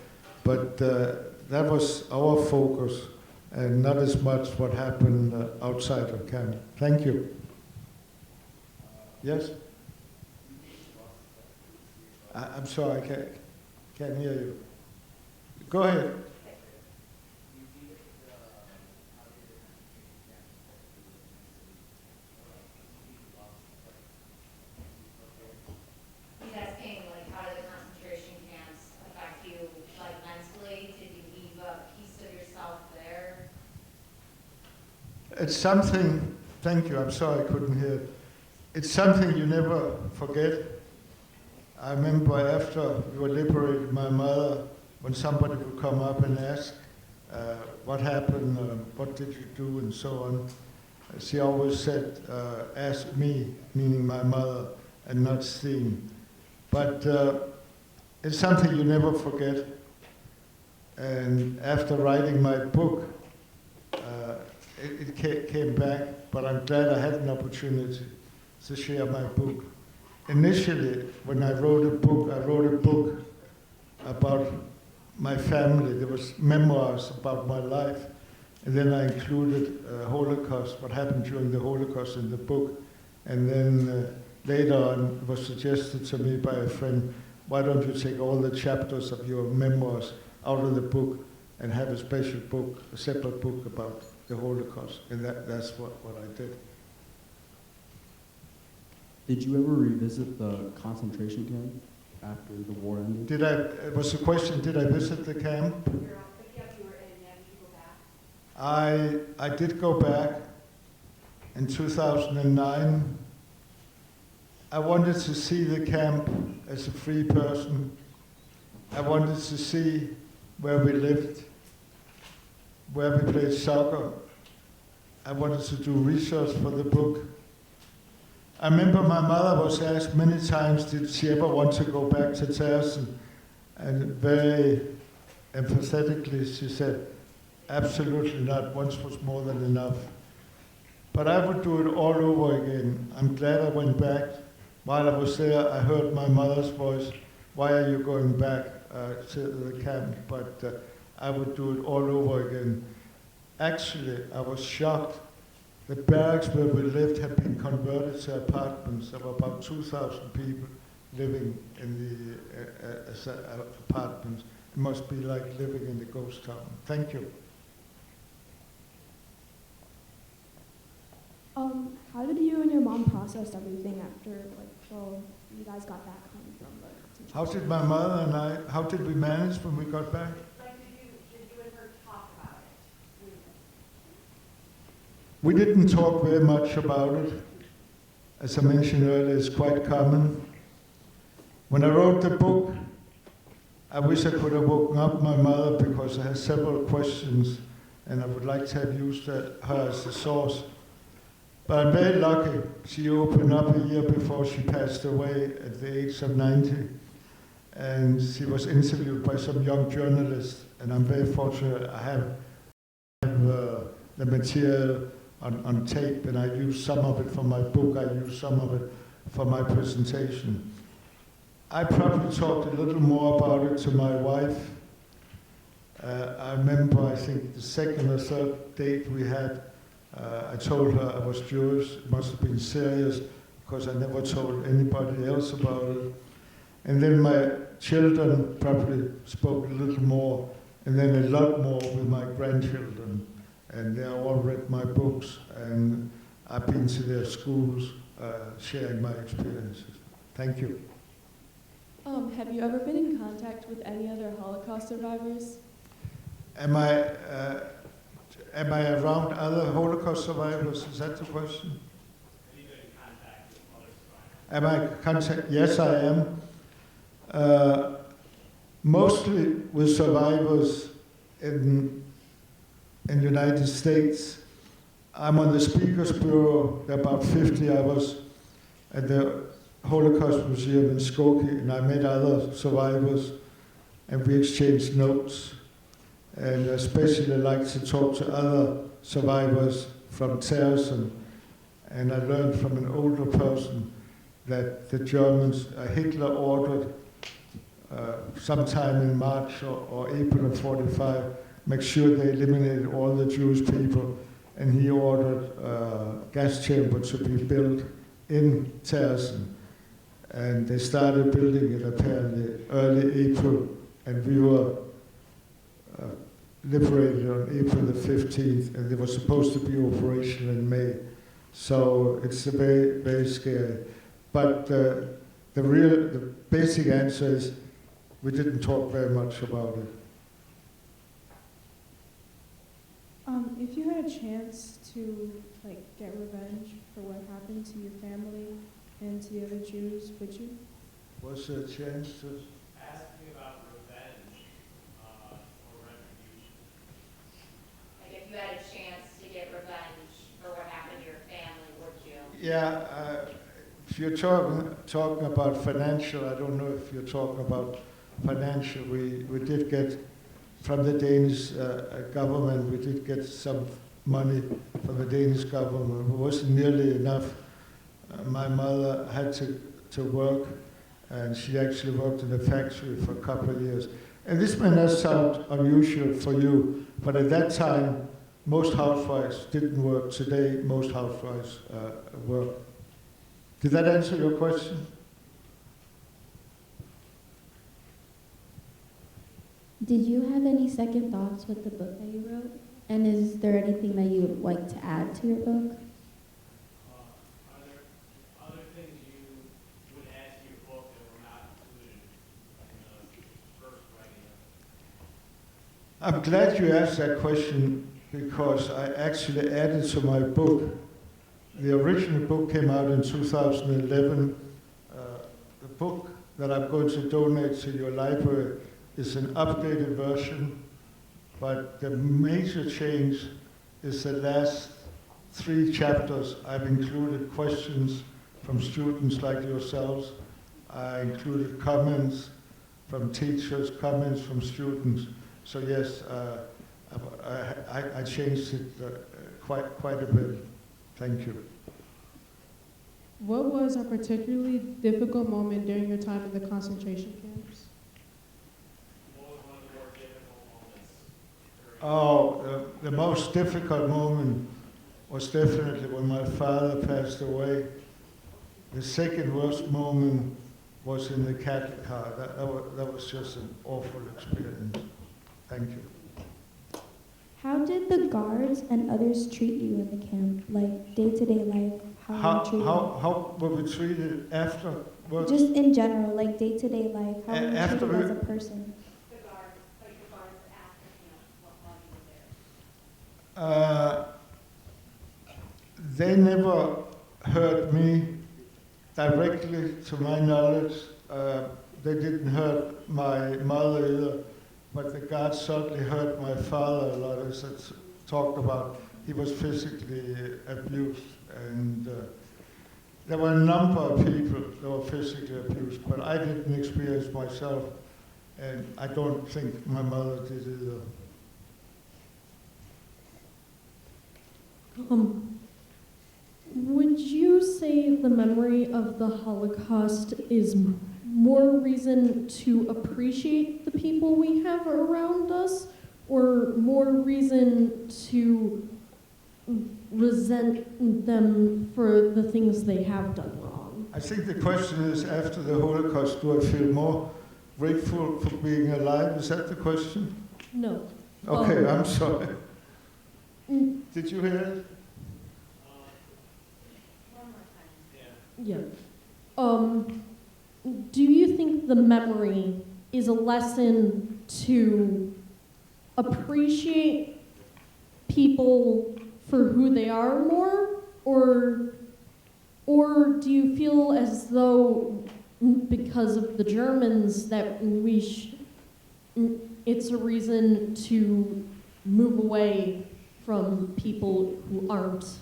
But that was our focus, and not as much what happened outside of camp. Thank you. Yes? I'm sorry, I can't hear you. Go ahead. He's asking, like, how did the concentration camps affect you, like, mentally? Did you leave a piece of yourself there? it's something, thank you, I'm sorry I couldn't hear it. It's something you never forget. I remember after we were liberated, my mother, when somebody would come up and ask what happened, what did you do, and so on, she always said, ask me, meaning my mother, and not Steen. But it's something you never forget. And after writing my book, it came back, but I'm glad I had an opportunity to share my book. Initially, when I wrote a book about my family. There was memoirs about my life, and then I included Holocaust, what happened during the Holocaust in the book. And then later on, it was suggested to me by a friend, why don't you take all the chapters of your memoirs out of the book and have a special book, a separate book about the Holocaust. And that's what I did. Did you ever revisit the concentration camp after the war ended? Was the question, did I visit the camp? I did go back in 2009. I wanted to see the camp as a free person. I wanted to see where we lived, where we played soccer. I wanted to do research for the book. I remember my mother was asked many times, did she ever want to go back to Tersen? And very emphatically she said, absolutely not, once was more than enough. But I would do it all over again. I'm glad I went back. While I was there, I heard my mother's voice, why are you going back to the camp? But I would do it all over again. Actually, I was shocked. The barracks where we lived had been converted to apartments. There were about 2,000 people living in the apartments. It must be like living in the ghost town. Thank you. How did you and your mom process everything after, you guys got back home from the... How did my mother and I, how did we manage when we got back? Like, did you and her talk about it? We didn't talk very much about it. As I mentioned earlier, it's quite common. When I wrote the book, I wish I could have woken up my mother because I had several questions and I would like to have used her as a source. But I'm very lucky. She opened up a year before she passed away at the age of 90. And she was interviewed by some young journalists. And I'm very fortunate I have the material on tape, and I use some of it for my book. I use some of it for my presentation. I probably talked a little more about it to my wife. I remember, I think, the second or third date we had, I told her I was Jewish. It must have been serious because I never told anybody else about it. And then my children probably spoke a little more, and then a lot more with my grandchildren. And they all read my books, and I've been to their schools sharing my experiences. Thank you. Have you ever been in contact with any other Holocaust survivors? Am I around other Holocaust survivors? Is that the question? Have you been in contact with other survivors? Am I contact? Yes, I am. Mostly with survivors in the United States. I'm on the Speakers Bureau. There are about 50 of us at the Holocaust Museum in Skokie, and I met other survivors, and we exchanged notes. And I especially like to talk to other survivors from Tersen. And I learned from an older person that the Germans, Hitler ordered sometime in March or April of 45, make sure they eliminated all the Jewish people. And he ordered a gas chamber to be built in Tersen. And they started building it apparently early April, and we were liberated on April the 15th, and they were supposed to be operational in May. So it's very, very scary. But the basic answer is we didn't talk very much about it. If you had a chance to like get revenge for what happened to your family and to the other Jews, would you? Was there a chance to? Asking about revenge or retribution. Like if you had a chance to get revenge for what happened to your family, would you? Yeah, if you're talking about financial, I don't know if you're talking about financial. We did get from the Danish government, we did get some money from the Danish government. It wasn't nearly enough. My mother had to work, and she actually worked in a factory for a couple of years. And this may not sound unusual for you, but at that time, most housewives didn't work. Today, most housewives work. Did that answer your question? Did you have any second thoughts with the book that you wrote? And is there anything that you would like to add to your book? Are there other things you would add to your book that were not included in the first writing? I'm glad you asked that question because I actually added to my book. The original book came out in 2011. The book that I'm going to donate to your library is an updated version, but the major change is the last 3 chapters. I've included questions from students like yourselves. I included comments from teachers, comments from students. So yes, I changed it quite a bit. Thank you. What was a particularly difficult moment during your time in the concentration camps? What was one of the more difficult moments? Oh, the most difficult moment was definitely when my father passed away. The second worst moment was in the cattle car. That was just an awful experience. Thank you. How did the guards and others treat you in the camp? Like day-to-day life, How were we treated after work? Just in general, like day-to-day life, how were you After treated as a we- person? The guards, like the guards after, while you were there. They never hurt me directly, to my knowledge. They didn't hurt my mother either, but the guards certainly hurt my father a lot, as I talked about. He was physically abused, and there were a number of people that were physically abused, but I didn't experience myself, and I don't think my mother did either. Would you say the memory of the Holocaust is more reason to appreciate the people we have around us, or more reason to resent them for the things they have done wrong? I think the question is, after the Holocaust, do I feel more grateful for being alive? Is that the question? No. Okay, I'm sorry. Did you hear it? Yeah. Do you think the memory is a lesson to appreciate people for who they are more, or do you feel as though because of the Germans that it's a reason to move away from people who aren't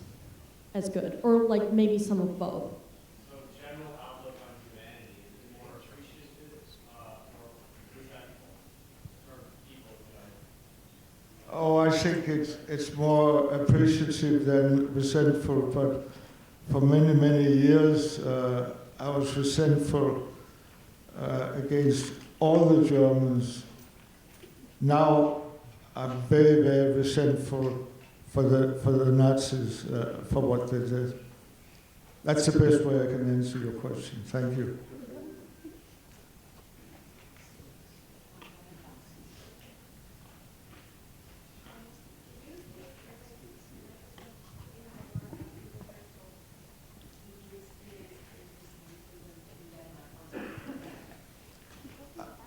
as good, or like maybe some of both? So general outlook on humanity, is it more appreciative or resentful for people? Oh, I think it's more appreciative than resentful, but for many, many years I was resentful against all the Germans. Now I'm very, very resentful for the Nazis, for what they did. That's the best way I can answer your question. Thank you.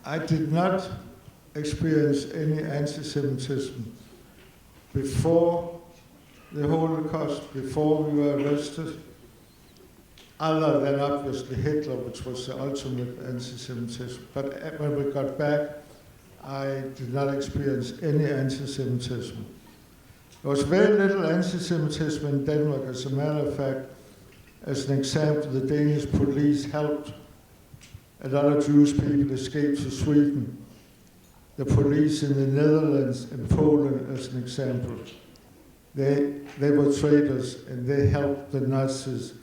I did not experience any anti-Semitism before the Holocaust before we were arrested, other than obviously Hitler, which was the ultimate anti-Semitism. But when we got back, I did not experience any anti-Semitism. There was very little anti-Semitism in Denmark. As a matter of fact, as an example, the Danish police helped a lot of Jewish people escape to Sweden. The police in the Netherlands and Poland, as an example, they were traitors, and they helped the Nazis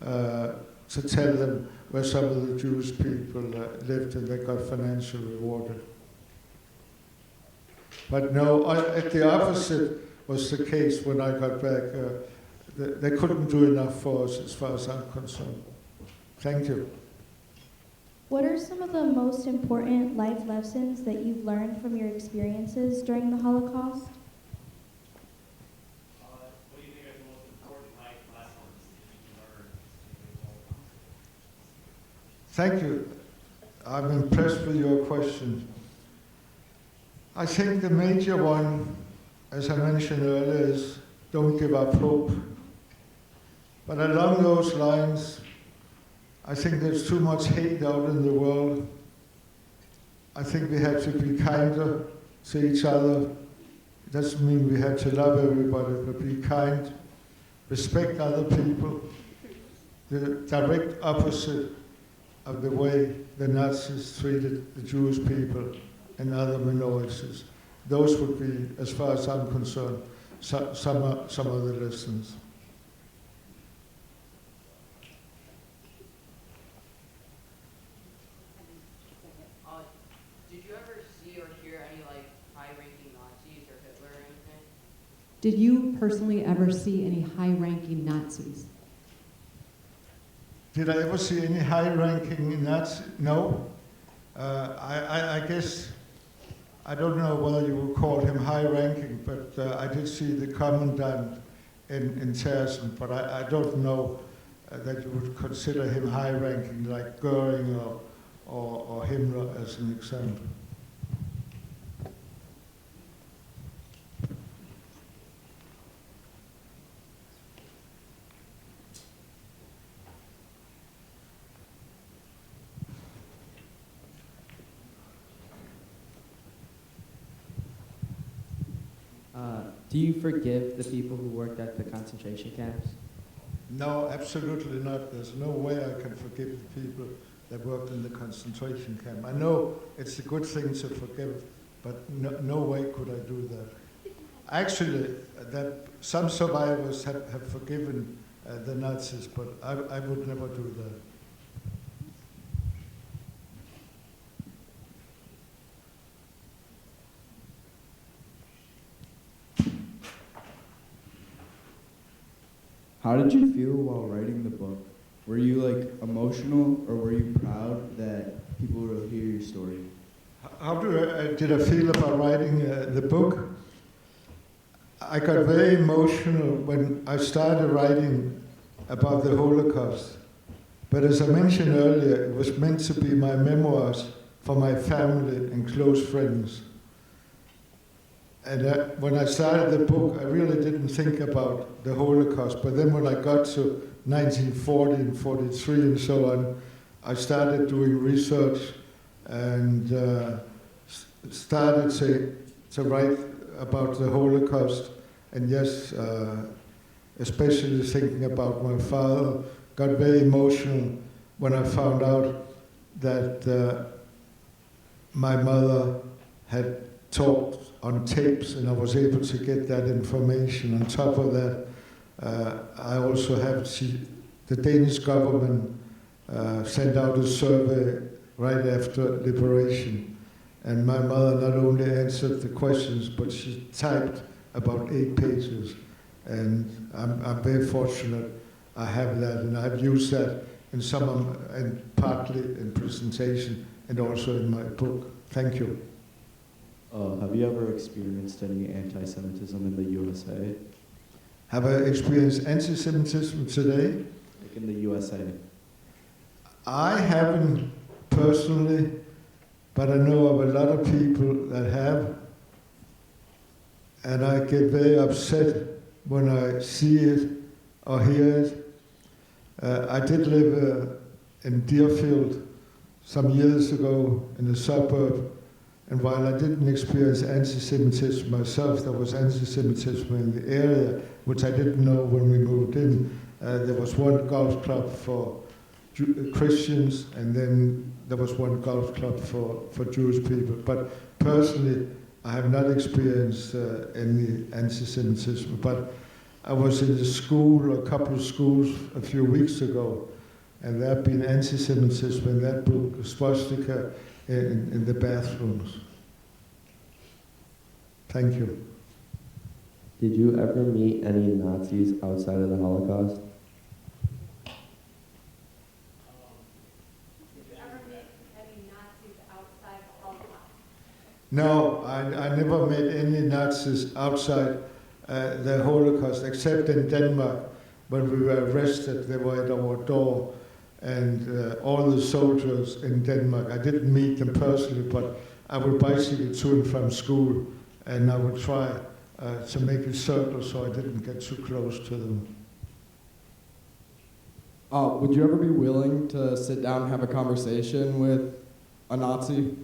to tell them where some of the Jewish people lived, and they got financially rewarded. But no, at the opposite was the case when I got back. They couldn't do enough for us as far as I'm concerned. Thank you. What are some of the most important life lessons that you've learned from your experiences during the Holocaust? What do you think are the most important life lessons that you learned during the Holocaust? Thank you. I'm impressed with your question. I think the major one, as I mentioned earlier, is don't give up hope. But along those lines, I think there's too much hate out in the world. I think we have to be kinder to each other. It doesn't mean we have to love everybody, but be kind, respect other people. The direct opposite of the way the Nazis treated the Jewish people and other minorities. Those would be, as far as I'm concerned, some of the lessons. Did you ever see or hear any like high-ranking Nazis or Hitler or anything? Did you personally ever see any high-ranking Nazis? Did I ever see any high-ranking Nazis? No. I guess, I don't know whether you would call him high-ranking, but I did see the commandant in Tersen, but I don't know that you would consider him high-ranking, like Goering or Himmler as an example. Do you forgive the people who worked at the concentration camps? No, absolutely not. There's no way I can forgive the people that worked in the concentration camp. I know it's a good thing to forgive, but no way could I do that. Actually, that some survivors have forgiven the Nazis, but I would never do that. How did you feel while writing the book? Were you like emotional, or were you proud that people will hear your story? How did I feel about writing the book? I got very emotional when I started writing about the Holocaust. But as I mentioned earlier, it was meant to be my memoirs for my family and close friends. And when I started the book, I really didn't think about the Holocaust. But then when I got to 1940 and 43 and so on, I started doing research and started to write about the Holocaust. And yes, especially thinking about my father, got very emotional when I found out that my mother had talked on tapes, and I was able to get that information. On top of that, I also have the Danish government sent out a survey right after liberation, and my mother not only answered the questions, but she typed about 8 pages, and I'm very fortunate I have that, and I've used that in and partly in presentation and also in my book. Thank you. Have you ever experienced any anti-Semitism in the USA? Have I experienced anti-Semitism today? Like in the USA? I haven't personally, but I know of a lot of people that have. And I get very upset when I see it or hear it. I did live in Deerfield some years ago in a suburb, and while I didn't experience anti-Semitism myself, there was anti-Semitism in the area, which I didn't know when we moved in. There was one golf club for Christians, and then there was one golf club for Jewish people. But personally, I have not experienced any anti-Semitism. But I was in a school, a couple of schools a few weeks ago, and there had been anti-Semitism in that book, swastika, in the bathrooms. Thank you. Did you ever meet any Nazis outside of the Holocaust? No, I never met any Nazis outside the Holocaust, except in Denmark. When we were arrested, they were at our door, and all the soldiers in Denmark, I didn't meet them personally, but I would bicycle to and from school, and I would try to make a circle so I didn't get too close to them. Would you ever be willing to sit down and have a conversation with a Nazi?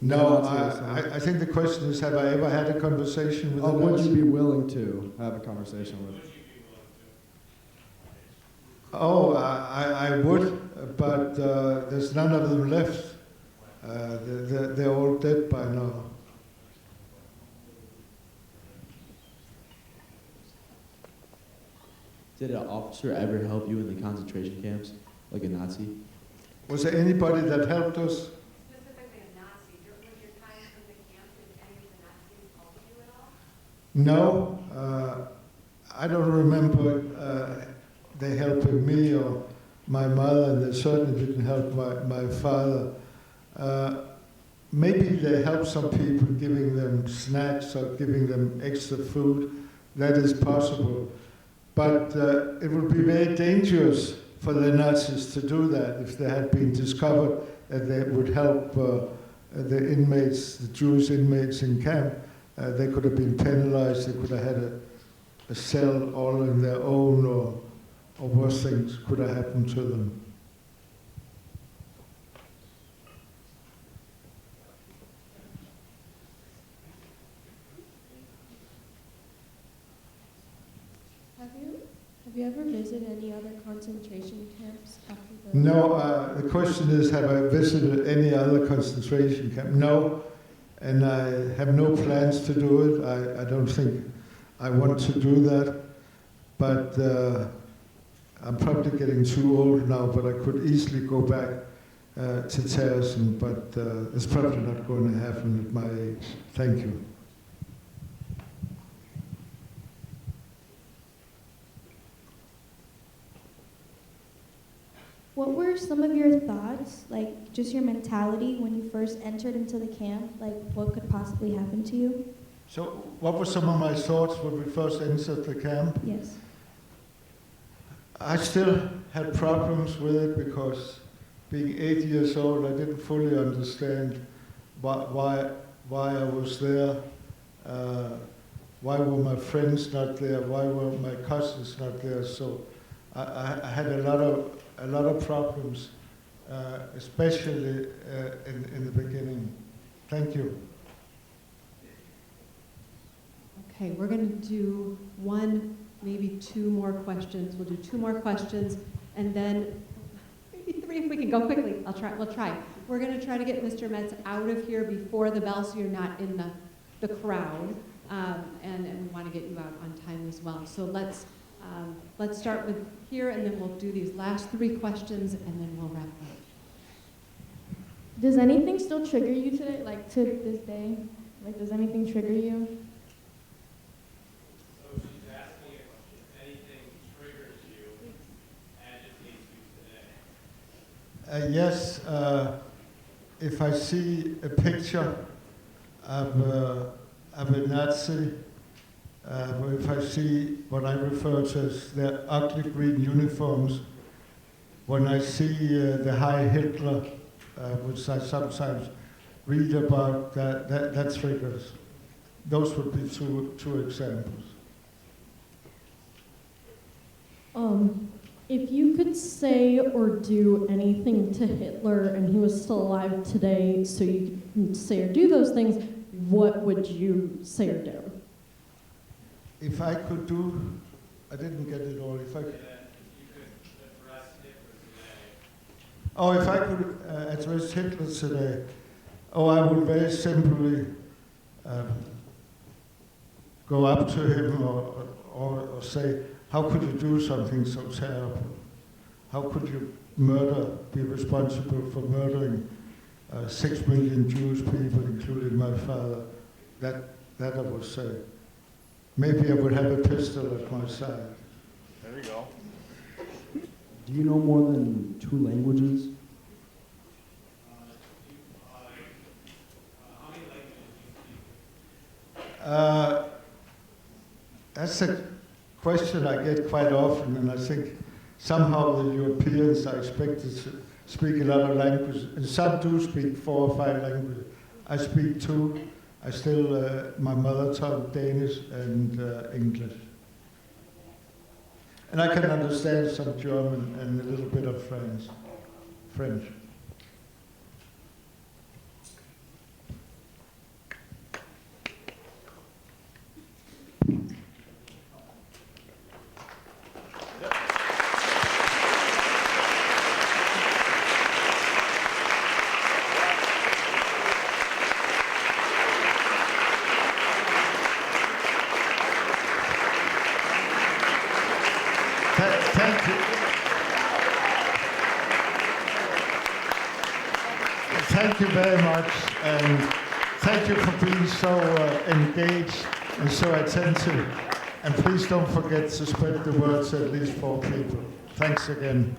No, I think the question is, have I ever had a conversation with a Nazi? Would you be willing to have a conversation with? Oh, I would, but there's none of them left. They're all dead by now. Did an officer ever help you in the concentration camps, like a Nazi? Was there anybody that helped us? No, I don't remember they helping me or my mother, and they certainly didn't help my father. Maybe they helped some people, giving them snacks or giving them extra food. That is possible. But it would be very dangerous for the Nazis to do that if they had been discovered that they would help the inmates, the Jewish inmates in camp. They could have been penalized, they could have had a cell all on their own, or worse things could have happened to them. Have you ever visited any other concentration camps after the... No, the question is, have I visited any other concentration camp? No, and I have no plans to do it. I don't think I want to do that, but I'm probably getting too old now, but I could easily go back to Terrassen, but it's probably not going to happen at my age. Thank you. What were some of your thoughts, like just your mentality when you first entered into the camp? Like what could possibly happen to you? So what were some of my thoughts when we first entered the camp? Yes. I still had problems with it because being 8 years old, I didn't fully understand why I was there. Why were my friends not there? Why were my cousins not there? So I had a lot of problems, especially in the beginning. Thank you. Okay, we're going to do one, maybe two more questions. We'll do two more questions, and then maybe three if we can go quickly. We'll try. We're going to try to get Mr. Metz out of here before the bell, so you're not in the crowd, and we want to get you out on time as well. So let's start with here, and then we'll do these last three questions, and then we'll wrap up. Does anything still trigger you today, like to this day? Like, does anything trigger you? So she's asking if anything triggers you, agitates you today. Yes, if I see a picture of a Nazi, if I see what I refer to as their ugly green uniforms, when I see the Heil Hitler, which I sometimes read about, that triggers. Those would be two examples. If you could say or do anything to Hitler and he was still alive today, so you could say or do those things, what would you say or do? If I could do, I didn't get it all. If I, oh, if I could address Hitler today, oh, I would very simply go up to him or say, how could you do something so terrible? How could you be responsible for murdering 6 million Jewish people, including my father? That I would say. Maybe I would have a pistol at my side. There you go. Do you know more than 2 languages? That's a question I get quite often, and I think somehow the Europeans are expected to speak a lot of languages, and some do speak 4 or 5 languages. I speak 2. I still, my mother tongue, Danish and English. And I can understand some German and a little bit of French. Thank you. Thank you very much, and thank you for being so engaged and so attentive. And please don't forget to spread the word to at least 4 people. Thanks again.